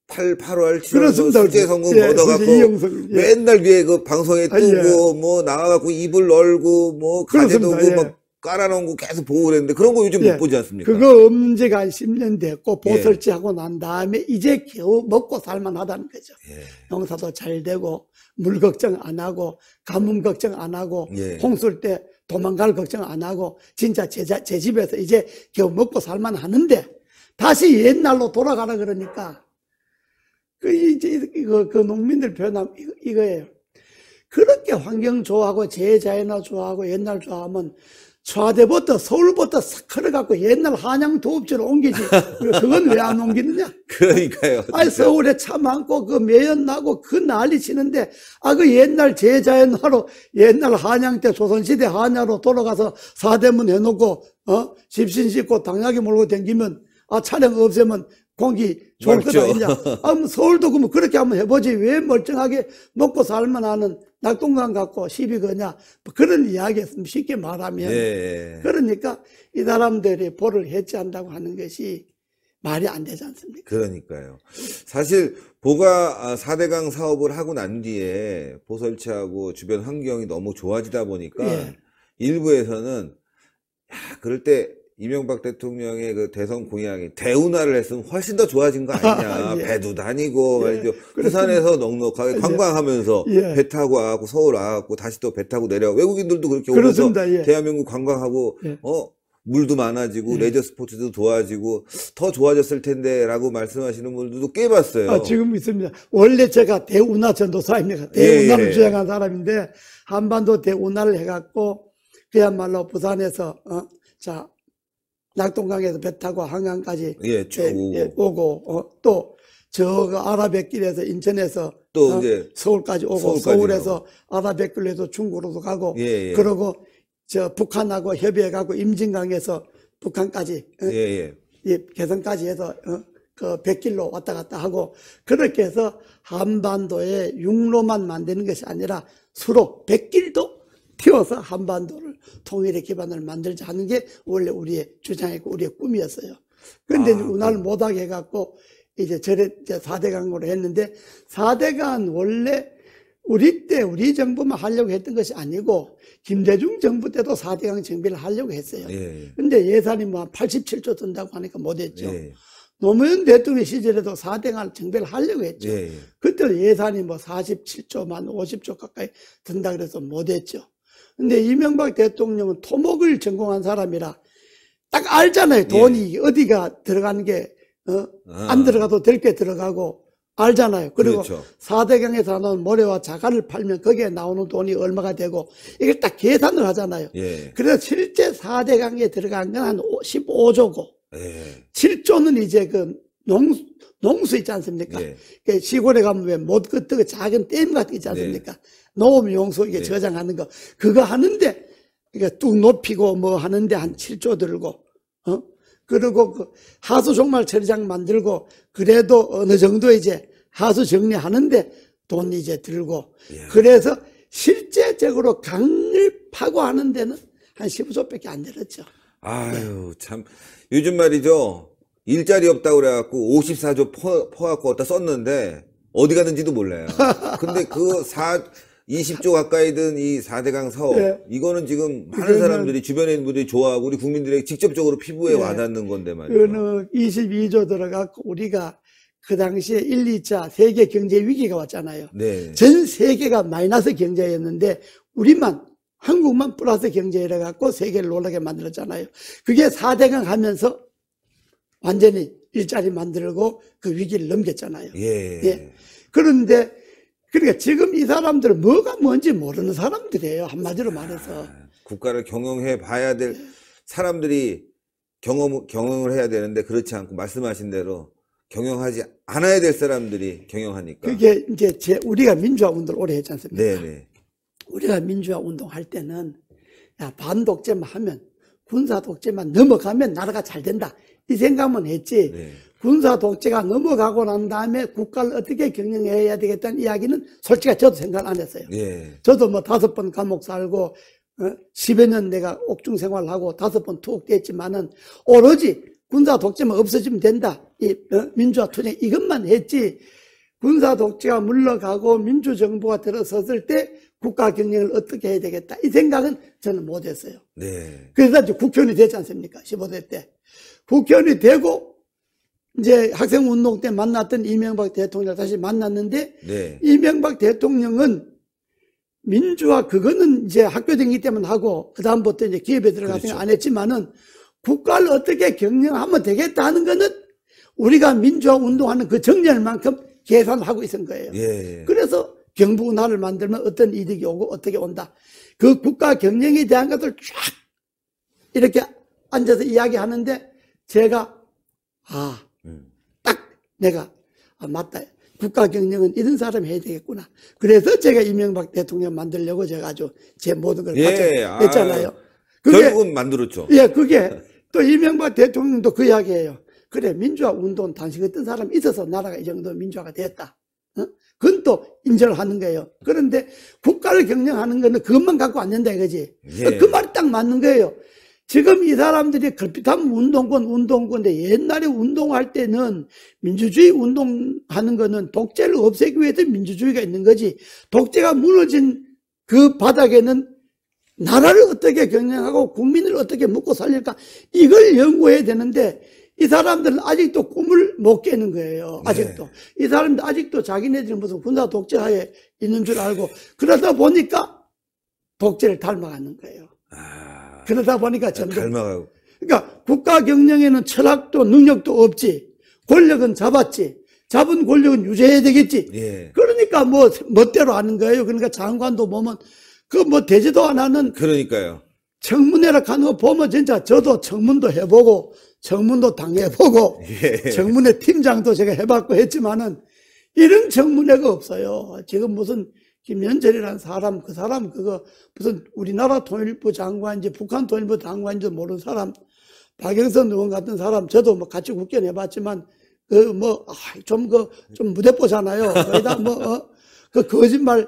[SPEAKER 1] 8월, 7월
[SPEAKER 2] 그렇습니다.
[SPEAKER 1] 수재 성금
[SPEAKER 2] 예,
[SPEAKER 1] 걷어갖고
[SPEAKER 2] 이영석, 예.
[SPEAKER 1] 맨날 위에 그 방송에 뜨고
[SPEAKER 2] 예.
[SPEAKER 1] 뭐 나와갖고 이불 널고 뭐 가재도
[SPEAKER 2] 그렇습니다. 예.
[SPEAKER 1] 막 깔아놓은 거 계속 보고 그랬는데 그런 거 요즘
[SPEAKER 2] 예.
[SPEAKER 1] 못 보지 않습니까?
[SPEAKER 2] 그거 없는 지가 한 10년 됐고
[SPEAKER 1] 예.
[SPEAKER 2] 보설지하고 난 다음에 이제 겨우 먹고 살만하다는 거죠.
[SPEAKER 1] 예.
[SPEAKER 2] 농사도 잘 되고 물 걱정 안 하고 가뭄 걱정 안 하고
[SPEAKER 1] 예.
[SPEAKER 2] 홍수일 때 도망갈 걱정 안 하고 진짜 제 집에서 이제 겨우 먹고 살만 하는데 다시 옛날로 돌아가라 그러니까 그 농민들 표현하면 이거예요. 그렇게 환경 좋아하고 제자연화 좋아하고 옛날 좋아하면 좌대부터 서울부터 싹 걸어갖고 옛날 한양 도읍지로 옮기지. 그건 왜 안 옮기느냐?
[SPEAKER 1] 그러니까요.
[SPEAKER 2] 아니, 서울에 차 많고, 그 매연 나고, 그 난리 치는데, 그 옛날 제자연화로, 옛날 한양 때 조선시대 한양으로 돌아가서 사대문 해놓고, 집신 싣고 당나귀 몰고 다니면, 촬영 없애면 공기 좋을 것 아니냐. 뭐 서울도 그러면 그렇게 한번 해보지. 왜 멀쩡하게 먹고 살만 하는 낙동강 갖고 시비 거냐. 그런 이야기 했으면 쉽게 말하면.
[SPEAKER 1] 예.
[SPEAKER 2] 그러니까 이 사람들이 보를 해체한다고 하는 것이 말이 안 되지 않습니까?
[SPEAKER 1] 그러니까요. 사실 보가 4대강 사업을 하고 난 뒤에 보설치하고 주변 환경이 너무 좋아지다 보니까
[SPEAKER 2] 예.
[SPEAKER 1] 일부에서는 그럴 때 이명박 대통령의 그 대선 공약이 대운하를 했으면 훨씬 더 좋아진 거 아니냐.
[SPEAKER 2] 예.
[SPEAKER 1] 배도 다니고
[SPEAKER 2] 예.
[SPEAKER 1] 말이죠. 부산에서 넉넉하게 관광하면서
[SPEAKER 2] 예.
[SPEAKER 1] 배 타고 와갖고 서울 와갖고 다시 또 배 타고 내려와. 외국인들도 그렇게 오면서
[SPEAKER 2] 그렇습니다. 예.
[SPEAKER 1] 대한민국 관광하고
[SPEAKER 2] 예.
[SPEAKER 1] 물도 많아지고
[SPEAKER 2] 예.
[SPEAKER 1] 레저 스포츠도 좋아지고 더 좋아졌을 텐데라고 말씀하시는 분들도 꽤 봤어요.
[SPEAKER 2] 지금 있습니다. 원래 제가 대운하 전도사입니다. 대운하를
[SPEAKER 1] 예.
[SPEAKER 2] 주장한 사람인데 한반도 대운하를 해갖고 그야말로 부산에서 낙동강에서 배 타고 한강까지
[SPEAKER 1] 예, 쭉
[SPEAKER 2] 오고 또 저 아라뱃길에서 인천에서
[SPEAKER 1] 또 이제
[SPEAKER 2] 서울까지 오고
[SPEAKER 1] 서울까지
[SPEAKER 2] 서울에서 아라뱃길에서 중국으로도 가고
[SPEAKER 1] 예.
[SPEAKER 2] 그러고 저 북한하고 협의해가고 임진강에서 북한까지 이 개성까지 해서 그 100길로 왔다 갔다 하고 그렇게 해서 한반도에 육로만 만드는 것이 아니라 수로 100길도 튀어서 한반도를 통일의 기반을 만들자 하는 게 원래 우리의 주장이고 우리의 꿈이었어요. 그런데 운하를 못하게 해갖고 이제 4대강으로 했는데 4대강은 원래 우리 때 우리 정부만 하려고 했던 것이 아니고 김대중 정부 때도 4대강 정비를 하려고 했어요.
[SPEAKER 1] 예.
[SPEAKER 2] 근데 예산이 뭐 87조 든다고 하니까 못했죠.
[SPEAKER 1] 예.
[SPEAKER 2] 노무현 대통령 시절에도 4대강 정비를 하려고 했죠.
[SPEAKER 1] 예.
[SPEAKER 2] 그때 예산이 뭐 47조만 50조 가까이 든다 그래서 못했죠. 근데 이명박 대통령은 토목을 전공한 사람이라 딱 알잖아요. 돈이 어디가 들어가는 게 안 들어가도 될 게 들어가고 알잖아요. 그리고
[SPEAKER 1] 그렇죠.
[SPEAKER 2] 4대강에서 나온 모래와 자갈을 팔면 거기에 나오는 돈이 얼마가 되고 이게 딱 계산을 하잖아요.
[SPEAKER 1] 예.
[SPEAKER 2] 그래서 실제 4대강에 들어간 건 한 15조고
[SPEAKER 1] 예.
[SPEAKER 2] 7조는 이제 그 농수 있지 않습니까?
[SPEAKER 1] 예.
[SPEAKER 2] 그 시골에 가면 왜 못 끄떡 작은 댐 같은 거 있지 않습니까? 농업 용수 이게 저장하는 거 그거 하는데 이게 뚝 높이고 뭐 하는데 한 7조 들고 그리고 그 하수 종말 처리장 만들고 그래도 어느 정도 이제 하수 정리하는데 돈 이제 들고 그래서 실제적으로 강을 파고 하는 데는 한 15조밖에 안 들었죠.
[SPEAKER 1] 아유, 참. 요즘 말이죠. 일자리 없다고 그래갖고 54조 퍼갖고 어디다 썼는데 어디 갔는지도 몰라요. 근데 그 20조 가까이 든 이 4대강 사업, 이거는 지금 많은 사람들이 주변에 있는 분들이 좋아하고 우리 국민들에게 직접적으로 피부에 와닿는 건데 말이죠.
[SPEAKER 2] 그거는 22조 들어갔고 우리가 그 당시에 1, 2차 세계 경제 위기가 왔잖아요.
[SPEAKER 1] 네.
[SPEAKER 2] 전 세계가 마이너스 경제였는데 우리만 한국만 플러스 경제라 갖고 세계를 놀라게 만들었잖아요. 그게 4대강 하면서 완전히 일자리 만들고 그 위기를 넘겼잖아요.
[SPEAKER 1] 예.
[SPEAKER 2] 그런데 그러니까 지금 이 사람들은 뭐가 뭔지 모르는 사람들이에요. 한마디로 말해서.
[SPEAKER 1] 국가를 경영해 봐야 될 사람들이 경영을 해야 되는데 그렇지 않고 말씀하신 대로 경영하지 않아야 될 사람들이 경영하니까.
[SPEAKER 2] 그게 이제 우리가 민주화 운동을 오래 했지 않습니까?
[SPEAKER 1] 네네.
[SPEAKER 2] 우리가 민주화 운동할 때는 야, 반독재만 하면 군사 독재만 넘어가면 나라가 잘 된다. 이 생각만 했지.
[SPEAKER 1] 네.
[SPEAKER 2] 군사 독재가 넘어가고 난 다음에 국가를 어떻게 경영해야 되겠다는 이야기는 솔직히 저도 생각 안 했어요.
[SPEAKER 1] 예.
[SPEAKER 2] 저도 뭐 5번 감옥 살고 10여 년 내가 옥중 생활하고 5번 투옥됐지만은 오로지 군사 독재만 없어지면 된다. 이 민주화 투쟁 이것만 했지. 군사 독재가 물러가고 민주정부가 들어섰을 때 국가 경영을 어떻게 해야 되겠다. 이 생각은 저는 못했어요.
[SPEAKER 1] 네.
[SPEAKER 2] 그래서 이제 국회의원이 되지 않습니까? 15대 때. 국회의원이 되고 이제 학생운동 때 만났던 이명박 대통령을 다시 만났는데
[SPEAKER 1] 네.
[SPEAKER 2] 이명박 대통령은 민주화 그거는 이제 학교 다니기 때문에 하고 그다음부터 이제 기업에 들어가서
[SPEAKER 1] 그렇죠.
[SPEAKER 2] 안 했지만은 국가를 어떻게 경영하면 되겠다 하는 거는 우리가 민주화 운동하는 그 정열만큼 계산하고 있은 거예요.
[SPEAKER 1] 예.
[SPEAKER 2] 그래서 경부운하를 만들면 어떤 이득이 오고 어떻게 온다. 그 국가 경영에 대한 것을 쫙 이렇게 앉아서 이야기하는데 제가 딱 내가 맞다. 국가 경영은 이런 사람이 해야 되겠구나. 그래서 제가 이명박 대통령 만들려고 제가 아주 제 모든 걸 바쳤잖아요.
[SPEAKER 1] 결국은 만들었죠.
[SPEAKER 2] 예, 그게 또 이명박 대통령도 그 이야기예요. 그래, 민주화 운동 당시 어떤 사람이 있어서 나라가 이 정도 민주화가 됐다. 그건 또 인정을 하는 거예요. 그런데 국가를 경영하는 거는 그것만 갖고 안 된다 이거지.
[SPEAKER 1] 예.
[SPEAKER 2] 그 말이 딱 맞는 거예요. 지금 이 사람들이 걸핏하면 운동권인데 옛날에 운동할 때는 민주주의 운동하는 거는 독재를 없애기 위해서 민주주의가 있는 거지. 독재가 무너진 그 바닥에는 나라를 어떻게 경영하고 국민을 어떻게 먹고 살릴까 이걸 연구해야 되는데 이 사람들은 아직도 꿈을 못 깨는 거예요. 아직도. 이 사람들 아직도 자기네들은 무슨 군사 독재하에 있는 줄 알고 그러다 보니까 독재를 닮아가는 거예요. 그러다 보니까 점점
[SPEAKER 1] 닮아가고.
[SPEAKER 2] 그러니까 국가 경영에는 철학도 능력도 없지. 권력은 잡았지. 잡은 권력은 유지해야 되겠지.
[SPEAKER 1] 예.
[SPEAKER 2] 그러니까 뭐 멋대로 하는 거예요. 그러니까 장관도 보면 그 뭐 되지도 않았는
[SPEAKER 1] 그러니까요.
[SPEAKER 2] 청문회라 가는 거 보면 진짜 저도 청문도 해보고 청문도 당해보고 청문회 팀장도 제가 해봤고 했지만은 이런 청문회가 없어요. 지금 무슨 김현철이라는 사람, 그 사람 그거 무슨 우리나라 통일부 장관인지 북한 통일부 장관인지 모르는 사람, 박영선 의원 같은 사람, 저도 뭐 같이 국회의원 해봤지만 그 뭐 좀 무대뽀잖아요. 거기다 그 거짓말.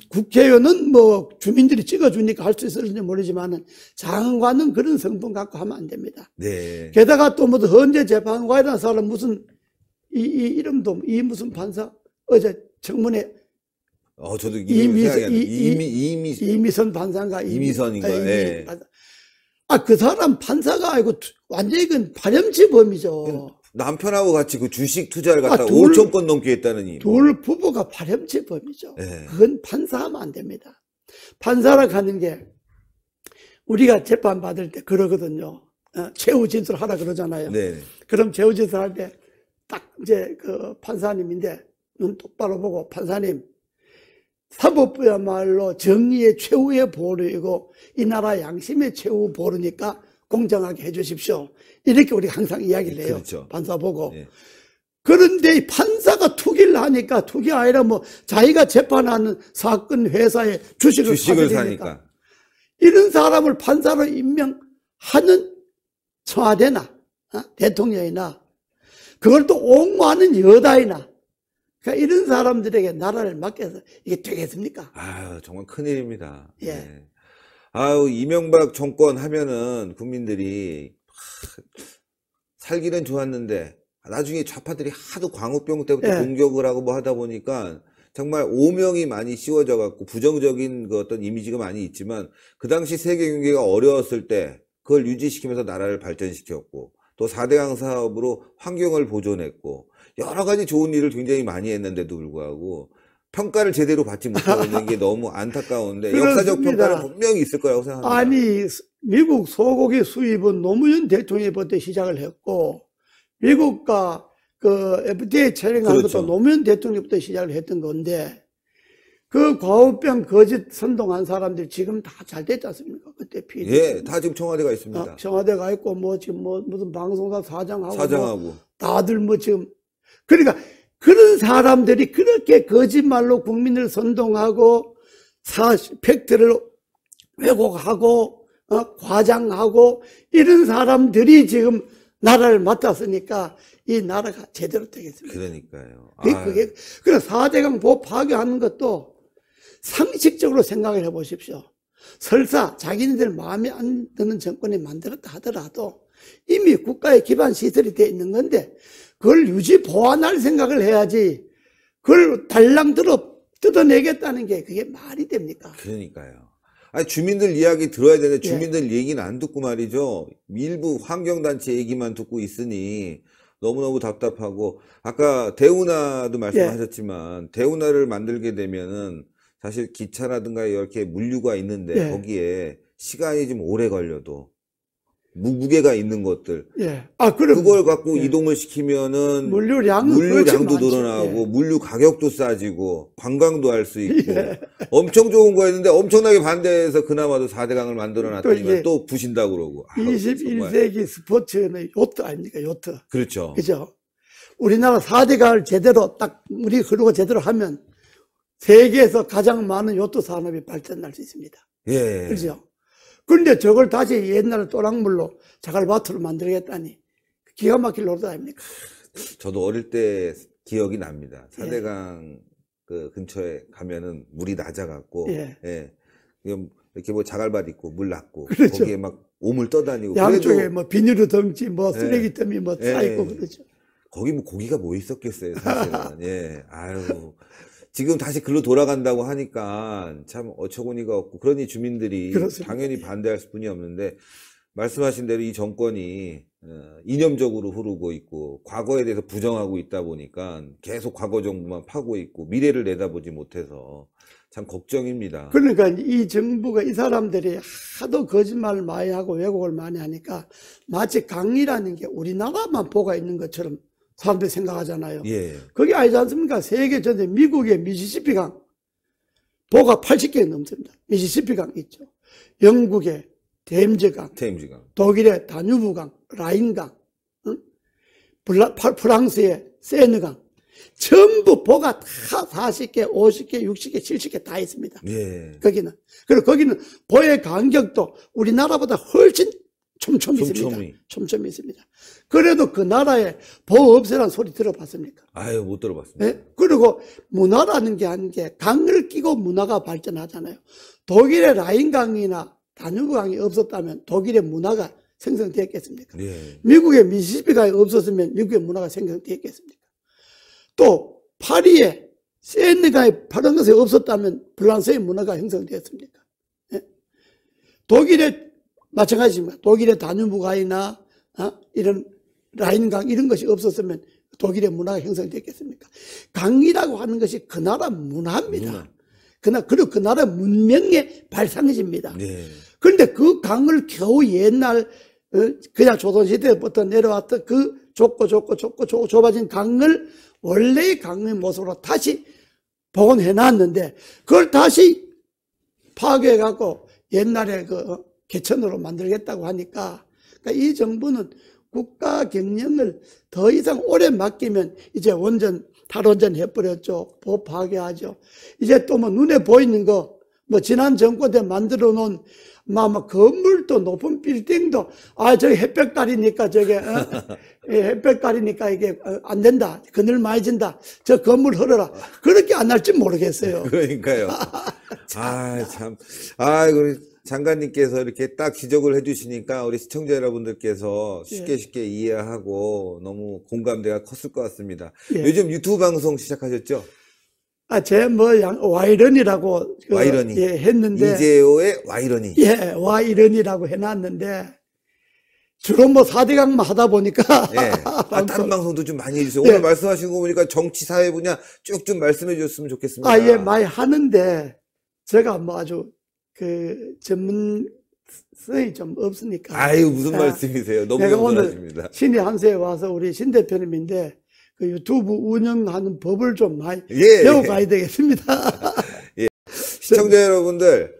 [SPEAKER 2] 국회의원은 뭐 주민들이 찍어주니까 할 수 있을지 모르지만은 장관은 그런 성분 갖고 하면 안 됩니다.
[SPEAKER 1] 네.
[SPEAKER 2] 게다가 또 무슨 헌재 재판관이라는 사람 무슨 이름도 이 무슨 판사 어제 청문회
[SPEAKER 1] 저도 이름이 생각이 안 나요.
[SPEAKER 2] 이미선 판사인가?
[SPEAKER 1] 이미선인가? 예.
[SPEAKER 2] 그 사람 판사가 아니고 완전히 그 파렴치범이죠.
[SPEAKER 1] 남편하고 같이 그 주식 투자를 갖다 5천 건 넘게 했다느니.
[SPEAKER 2] 둘 부부가 파렴치범이죠.
[SPEAKER 1] 예.
[SPEAKER 2] 그건 판사하면 안 됩니다. 판사라 하는 게 우리가 재판 받을 때 그러거든요. 최후 진술하라 그러잖아요.
[SPEAKER 1] 네.
[SPEAKER 2] 그럼 최후 진술할 때 딱 이제 그 판사님인데 눈 똑바로 보고 판사님, 사법부야말로 정의의 최후의 보루이고 이 나라 양심의 최후 보루니까 공정하게 해주십시오. 이렇게 우리가 항상 이야기를 해요.
[SPEAKER 1] 그렇죠.
[SPEAKER 2] 판사 보고.
[SPEAKER 1] 예.
[SPEAKER 2] 그런데 이 판사가 투기를 하니까, 투기 아니라 뭐 자기가 재판하는 사건 회사에 주식을 사니까 이런 사람을 판사로 임명하는 청와대나 대통령이나 그걸 또 옹호하는 여다이나, 그러니까 이런 사람들에게 나라를 맡겨서 이게 되겠습니까?
[SPEAKER 1] 정말 큰일입니다.
[SPEAKER 2] 예.
[SPEAKER 1] 네. 이명박 정권 하면은 국민들이 살기는 좋았는데 나중에 좌파들이 하도 광우병 때부터
[SPEAKER 2] 예.
[SPEAKER 1] 공격을 하고 뭐 하다 보니까 정말 오명이 많이 씌워져 갖고 부정적인 그 어떤 이미지가 많이 있지만, 그 당시 세계 경제가 어려웠을 때 그걸 유지시키면서 나라를 발전시켰고, 또 4대강 사업으로 환경을 보존했고, 여러 가지 좋은 일을 굉장히 많이 했는데도 불구하고 평가를 제대로 받지 못하고 있는 게 너무 안타까운데 역사적 평가는 분명히 있을 거라고 생각합니다.
[SPEAKER 2] 아니, 미국 소고기 수입은 노무현 대통령부터 시작을 했고, 미국과 그 FTA 촬영한
[SPEAKER 1] 그렇죠.
[SPEAKER 2] 것도 노무현 대통령부터 시작을 했던 건데, 그 광우병 거짓 선동한 사람들 지금 다 잘 됐지 않습니까? 그때 피해.
[SPEAKER 1] 예, 다 지금 청와대가 있습니다.
[SPEAKER 2] 청와대가 있고, 뭐 지금 뭐 무슨 방송사 사장하고.
[SPEAKER 1] 뭐
[SPEAKER 2] 다들 뭐 지금. 그러니까 그런 사람들이 그렇게 거짓말로 국민을 선동하고, 팩트를 왜곡하고, 과장하고, 이런 사람들이 지금 나라를 맡았으니까 이 나라가 제대로 되겠습니다.
[SPEAKER 1] 그러니까요.
[SPEAKER 2] 그래서 4대강 보 파괴하는 것도 상식적으로 생각을 해보십시오. 설사 자기네들 마음에 안 드는 정권이 만들었다 하더라도 이미 국가의 기반 시설이 되어 있는 건데 그걸 유지 보완할 생각을 해야지, 그걸 달랑 뜯어내겠다는 게 그게 말이 됩니까?
[SPEAKER 1] 그러니까요. 주민들 이야기 들어야 되는데 주민들 얘기는 안 듣고 말이죠. 일부 환경단체 얘기만 듣고 있으니 너무너무 답답하고, 아까 대운하도 말씀하셨지만 대운하를 만들게 되면은 사실 기차라든가 이렇게 물류가 있는데 거기에 시간이 좀 오래 걸려도 무게가 있는 것들, 그걸 갖고 이동을 시키면은 물류량도 늘어나고 물류 가격도 싸지고 관광도 할 수 있고 엄청 좋은 거였는데 엄청나게 반대해서 그나마도 4대강을 만들어 놨더니 또 부신다고 그러고.
[SPEAKER 2] 21세기 스포츠는 요트 아닙니까? 요트.
[SPEAKER 1] 그렇죠.
[SPEAKER 2] 그죠? 우리나라 4대강을 제대로 딱 우리 흐르고 제대로 하면 세계에서 가장 많은 요트 산업이 발전할 수 있습니다.
[SPEAKER 1] 예.
[SPEAKER 2] 그렇죠? 그런데 저걸 다시 옛날 또랑물로 자갈밭으로 만들겠다니 기가 막힐 노릇 아닙니까?
[SPEAKER 1] 저도 어릴 때 기억이 납니다. 4대강 그 근처에 가면은 물이 낮아갖고, 이렇게 뭐 자갈밭 있고 물 났고,
[SPEAKER 2] 그렇죠.
[SPEAKER 1] 거기에 막 오물 떠다니고,
[SPEAKER 2] 양쪽에 뭐 비닐로 덩치 뭐 쓰레기더미 뭐 쌓이고 그러죠.
[SPEAKER 1] 거기 뭐 고기가 뭐 있었겠어요, 사실은. 아유. 지금 다시 글로 돌아간다고 하니까 참 어처구니가 없고, 그러니 주민들이 당연히 반대할 수뿐이 없는데, 말씀하신 대로 이 정권이 이념적으로 흐르고 있고 과거에 대해서 부정하고 있다 보니까 계속 과거 정부만 파고 있고 미래를 내다보지 못해서 참 걱정입니다.
[SPEAKER 2] 그러니까 이 정부가, 이 사람들이 하도 거짓말을 많이 하고 왜곡을 많이 하니까 마치 강이라는 게 우리나라만 보가 있는 것처럼 사람들이 생각하잖아요. 그게 아니지 않습니까? 세계 전체 미국의 미시시피강 보가 80개 넘습니다. 미시시피강 있죠. 영국의 템즈강, 독일의 다뉴브강, 라인강, 프랑스의 세느강, 전부 보가 다 40개, 50개, 60개, 70개 다 있습니다. 거기는. 그리고 거기는 보의 간격도 우리나라보다 훨씬 촘촘히 있습니다. 촘촘히 있습니다. 그래도 그 나라에 보 없애라는 소리 들어봤습니까?
[SPEAKER 1] 아유, 못 들어봤습니다.
[SPEAKER 2] 그리고 문화라는 게 한 게 강을 끼고 문화가 발전하잖아요. 독일의 라인강이나 다뉴브강이 없었다면 독일의 문화가 생성되었겠습니까? 미국의 미시시피강이 없었으면 미국의 문화가 생성되었겠습니까? 또 파리의 세네강에 파란 것이 없었다면 프랑스의 문화가 형성되었습니까? 예? 독일의 마찬가지입니다. 독일의 다뉴브강이나 이런 라인강 이런 것이 없었으면 독일의 문화가 형성됐겠습니까? 강이라고 하는 것이 그 나라 문화입니다. 그리고 그 나라 문명의 발상이십니다.
[SPEAKER 1] 네.
[SPEAKER 2] 그런데 그 강을 겨우 옛날 그냥 조선시대부터 내려왔던 그 좁고 좁아진 강을 원래의 강의 모습으로 다시 복원해 놨는데 그걸 다시 파괴해 갖고 옛날에 그 개천으로 만들겠다고 하니까 그러니까 이 정부는 국가 경영을 더 이상 오래 맡기면 이제 원전 탈원전 해버렸죠. 법 파괴하죠. 이제 또 뭐 눈에 보이는 거 뭐 지난 정권 때 만들어 놓은 막 건물도 높은 빌딩도 저기 햇볕가리니까 저게 햇볕가리니까 이게 안 된다. 그늘 많이 진다. 저 건물 헐어라. 그렇게 안 할지 모르겠어요.
[SPEAKER 1] 그러니까요. 참. 우리 장관님께서 이렇게 딱 지적을 해주시니까 우리 시청자 여러분들께서 쉽게 이해하고 너무 공감대가 컸을 것 같습니다. 요즘 유튜브 방송 시작하셨죠?
[SPEAKER 2] 와이런이라고
[SPEAKER 1] 와이런이
[SPEAKER 2] 했는데
[SPEAKER 1] 이재호의 와이런이
[SPEAKER 2] 와이런이라고 해놨는데 주로 4대강만 하다 보니까
[SPEAKER 1] 다른 방송도 좀 많이 해주세요. 오늘 말씀하신 거 보니까 정치 사회 분야 쭉 좀 말씀해 주셨으면 좋겠습니다.
[SPEAKER 2] 많이 하는데 제가 아주 전문성이 좀 없으니까.
[SPEAKER 1] 무슨 말씀이세요? 너무 겸손하십니다.
[SPEAKER 2] 오늘 신의 한세에 와서 우리 신 대표님인데 그 유튜브 운영하는 법을 좀 많이 배워가야 되겠습니다.
[SPEAKER 1] 시청자 여러분들,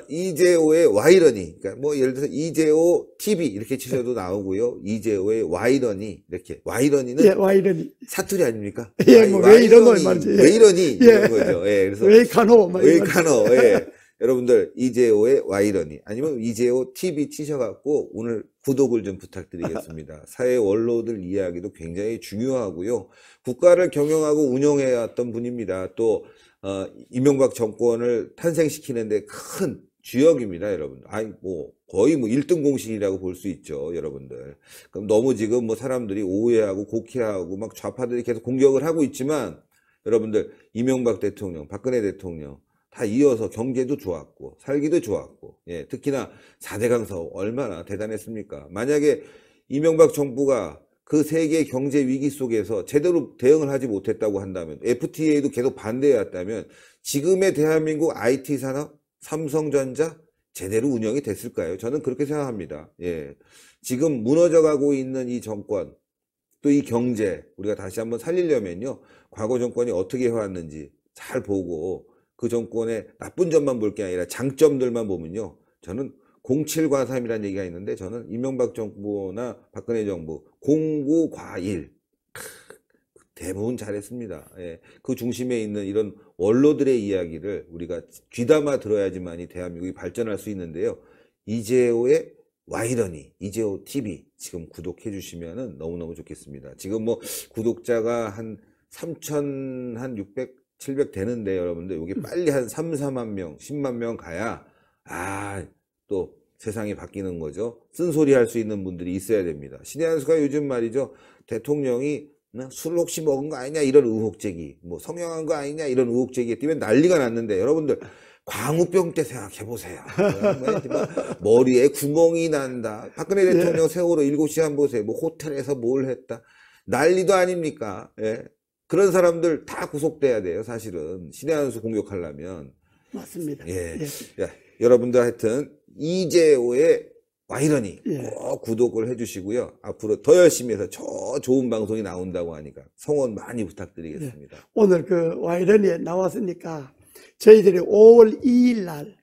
[SPEAKER 1] 이재호의 와이러니, 그러니까 예를 들어서 이재호 TV 이렇게 치셔도 나오고요. 이재호의 와이러니 이렇게 와이러니는
[SPEAKER 2] 와이러니
[SPEAKER 1] 사투리 아닙니까?
[SPEAKER 2] 왜 이런 거 말이지?
[SPEAKER 1] 왜 이러니 이런 거죠. 그래서
[SPEAKER 2] 왜 카노?
[SPEAKER 1] 여러분들 이재호의 와이러니 아니면 이재호 TV 치셔갖고 오늘 구독을 좀 부탁드리겠습니다. 사회 원로들 이야기도 굉장히 중요하고요. 국가를 경영하고 운영해왔던 분입니다. 또 이명박 정권을 탄생시키는데 큰 주역입니다, 여러분. 거의 1등 공신이라고 볼 수 있죠, 여러분들. 그럼 너무 지금 사람들이 오해하고 곡해하고 막 좌파들이 계속 공격을 하고 있지만 여러분들 이명박 대통령, 박근혜 대통령 다 이어서 경제도 좋았고 살기도 좋았고 특히나 4대강 사업 얼마나 대단했습니까? 만약에 이명박 정부가 그 세계 경제 위기 속에서 제대로 대응을 하지 못했다고 한다면 FTA도 계속 반대해왔다면 지금의 대한민국 IT 산업, 삼성전자 제대로 운영이 됐을까요? 저는 그렇게 생각합니다. 지금 무너져가고 있는 이 정권 또 이 경제 우리가 다시 한번 살리려면요 과거 정권이 어떻게 해왔는지 잘 보고 그 정권의 나쁜 점만 볼 게 아니라 장점들만 보면요 저는 07과삼이라는 얘기가 있는데 저는 이명박 정부나 박근혜 정부 공구과일 대부분 잘했습니다. 그 중심에 있는 이런 원로들의 이야기를 우리가 귀담아 들어야지만이 대한민국이 발전할 수 있는데요. 이재호의 와이러니, 이재호 TV 지금 구독해 주시면 너무너무 좋겠습니다. 지금 구독자가 한 3,600, 700 되는데 여러분들 이게 빨리 한 3, 4만 명, 10만 명 가야 또 세상이 바뀌는 거죠. 쓴소리 할 수 있는 분들이 있어야 됩니다. 신의 한수가 요즘 말이죠. 대통령이 술을 혹시 먹은 거 아니냐 이런 의혹 제기, 성형한 거 아니냐 이런 의혹 제기에 뛰면 난리가 났는데 여러분들 광우병 때 생각해 보세요. 머리에 구멍이 난다. 박근혜 대통령 세월호 7시 한 보세요. 호텔에서 뭘 했다. 난리도 아닙니까? 그런 사람들 다 구속돼야 돼요. 사실은 신의 한수 공격하려면.
[SPEAKER 2] 맞습니다.
[SPEAKER 1] 여러분들 하여튼 이재호의 와이러니 꼭 구독을 해주시고요. 앞으로 더 열심히 해서 좋은 방송이 나온다고 하니까 성원 많이 부탁드리겠습니다.
[SPEAKER 2] 오늘 그 와이러니에 나왔으니까 저희들이 5월 2일 날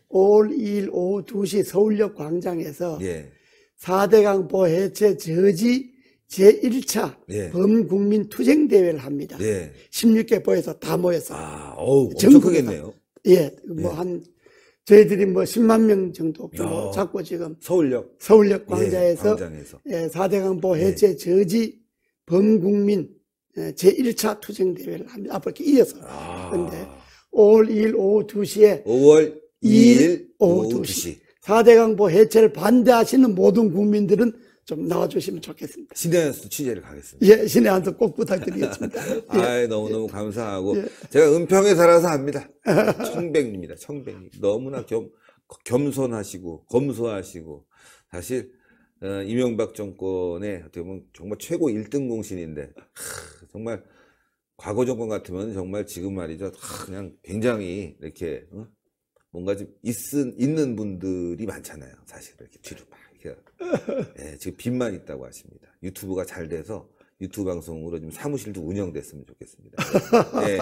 [SPEAKER 2] 5월 2일 오후 2시 서울역 광장에서 4대강 보해체 저지 제1차 범국민 투쟁대회를 합니다. 16개 보에서 다 모여서.
[SPEAKER 1] 엄청 크겠네요.
[SPEAKER 2] 저희들이 10만 명 정도 규모 잡고 지금 서울역 광장에서 4대강 보해체 저지 범국민 제1차 투쟁대회를 합니다. 앞으로 이렇게 이어서. 그런데 5월 2일 오후 2시에
[SPEAKER 1] 5월 2일 오후 2시
[SPEAKER 2] 4대강 보해체를 반대하시는 모든 국민들은 좀 나와주시면 좋겠습니다.
[SPEAKER 1] 신의 한수 취재를 가겠습니다.
[SPEAKER 2] 예, 신의 한수 꼭 부탁드리겠습니다. 예.
[SPEAKER 1] 아, 너무너무 감사하고
[SPEAKER 2] 예.
[SPEAKER 1] 제가 은평에 살아서 압니다. 청백리입니다. 청백리. 너무나 겸손하시고 검소하시고 사실 이명박 정권의 어떻게 보면 정말 최고 1등 공신인데 정말 과거 정권 같으면 정말 지금 말이죠. 그냥 굉장히 이렇게 뭔가 좀 있는 분들이 많잖아요. 사실 이렇게 뒤로 막 이렇게 예, 지금 빚만 있다고 하십니다. 유튜브가 잘 돼서 유튜브 방송으로 좀 사무실도 운영됐으면 좋겠습니다. 예,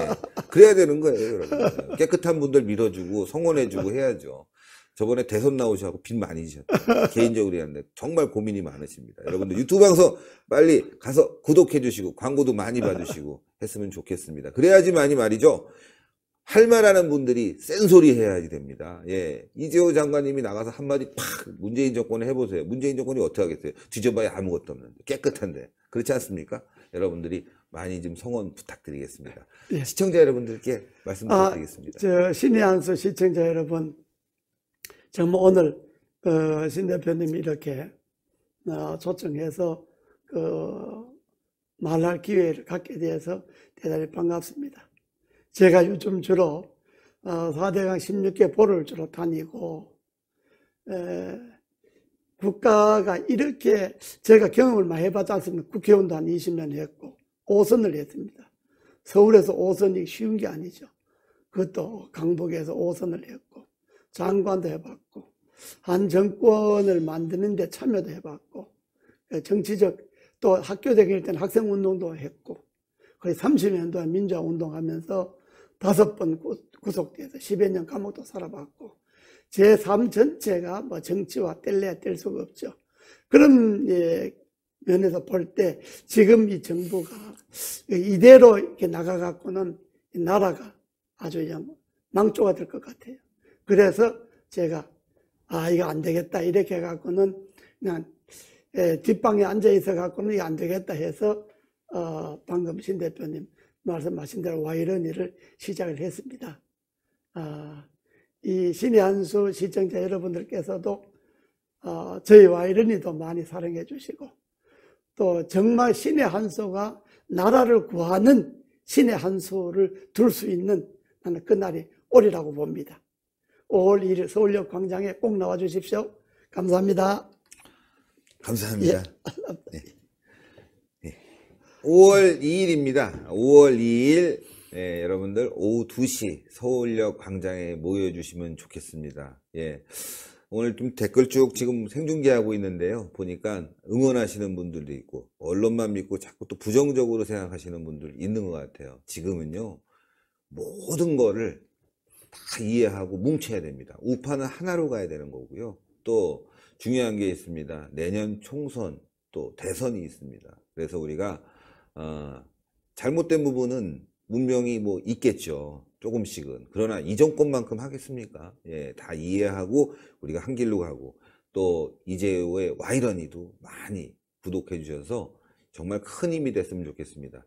[SPEAKER 1] 그래야 되는 거예요, 여러분. 깨끗한 분들 밀어주고 성원해주고 해야죠. 저번에 대선 나오셔서 빚 많이 지셨다. 개인적으로 얘기하는데 정말 고민이 많으십니다. 여러분들 유튜브 방송 빨리 가서 구독해 주시고 광고도 많이 봐주시고 했으면 좋겠습니다. 그래야지만이 말이죠. 할 말하는 분들이 센 소리 해야지 됩니다. 예. 이재호 장관님이 나가서 한마디 팍 문재인 정권에 해보세요. 문재인 정권이 어떻게 하겠어요? 뒤져봐야 아무것도 없는데. 깨끗한데. 그렇지 않습니까? 여러분들이 많이 좀 성원 부탁드리겠습니다.
[SPEAKER 2] 예.
[SPEAKER 1] 시청자 여러분들께 말씀 부탁드리겠습니다.
[SPEAKER 2] 신의 한수 시청자 여러분, 정말 오늘 신 대표님이 이렇게 초청해서 말할 기회를 갖게 되어서 대단히 반갑습니다. 제가 요즘 주로 4대강 16개 보를 주로 다니고 국가가 이렇게 제가 경험을 많이 해봤지 않습니까? 국회의원도 한 20년 했고 5선을 했습니다. 서울에서 5선이 쉬운 게 아니죠. 그것도 강북에서 5선을 했고 장관도 해봤고 한 정권을 만드는 데 참여도 해봤고 정치적 또 학교 다닐 때는 학생운동도 했고 거의 30년 동안 민주화운동하면서 5번 구속돼서 10여 년 감옥도 살아봤고 제 삶 전체가 뭐 정치와 뗄래야 뗄 수가 없죠. 그런 면에서 볼 때 지금 이 정부가 이대로 이렇게 나가갖고는 이 나라가 아주 그냥 망조가 될 것 같아요. 그래서 제가 이거 안 되겠다 이렇게 해갖고는 그냥 뒷방에 앉아 있어 갖고는 이거 안 되겠다 해서 방금 신 대표님 말씀하신 대로 와이러니를 시작을 했습니다. 이 신의 한수 시청자 여러분들께서도 저희 와이러니도 많이 사랑해 주시고 또 정말 신의 한수가 나라를 구하는 신의 한수를 둘 수 있는 나는 그날이 오리라고 봅니다. 5월 1일 서울역 광장에 꼭 나와 주십시오. 감사합니다.
[SPEAKER 1] 감사합니다. 예. 네. 5월 2일입니다. 5월 2일 여러분들 오후 2시 서울역 광장에 모여주시면 좋겠습니다. 예. 오늘 좀 댓글 쭉 지금 생중계하고 있는데요. 보니까 응원하시는 분들도 있고 언론만 믿고 자꾸 또 부정적으로 생각하시는 분들 있는 것 같아요. 지금은요. 모든 거를 다 이해하고 뭉쳐야 됩니다. 우파는 하나로 가야 되는 거고요. 또 중요한 게 있습니다. 내년 총선 또 대선이 있습니다. 그래서 우리가 잘못된 부분은 분명히 뭐 있겠죠. 조금씩은. 그러나 이 정권만큼 하겠습니까? 예, 다 이해하고 우리가 한 길로 가고 또 이재호의 와이러니도 많이 구독해 주셔서 정말 큰 힘이 됐으면 좋겠습니다.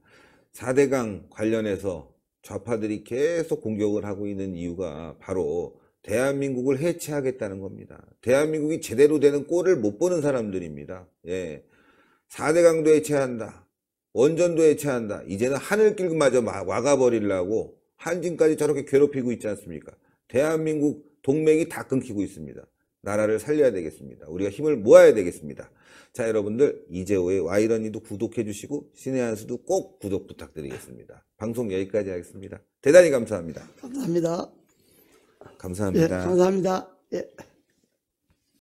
[SPEAKER 1] 4대강 관련해서 좌파들이 계속 공격을 하고 있는 이유가 바로 대한민국을 해체하겠다는 겁니다. 대한민국이 제대로 되는 꼴을 못 보는 사람들입니다. 예. 4대강도 해체한다. 원전도 해체한다. 이제는 하늘길마저 와가버리려고 한진까지 저렇게 괴롭히고 있지 않습니까? 대한민국 동맹이 다 끊기고 있습니다. 나라를 살려야 되겠습니다. 우리가 힘을 모아야 되겠습니다. 자, 여러분들 이재호의 와이러니도 구독해 주시고 신의 한수도 꼭 구독 부탁드리겠습니다. 방송 여기까지 하겠습니다. 대단히 감사합니다.
[SPEAKER 2] 감사합니다.
[SPEAKER 1] 감사합니다.
[SPEAKER 2] 예, 감사합니다. 예.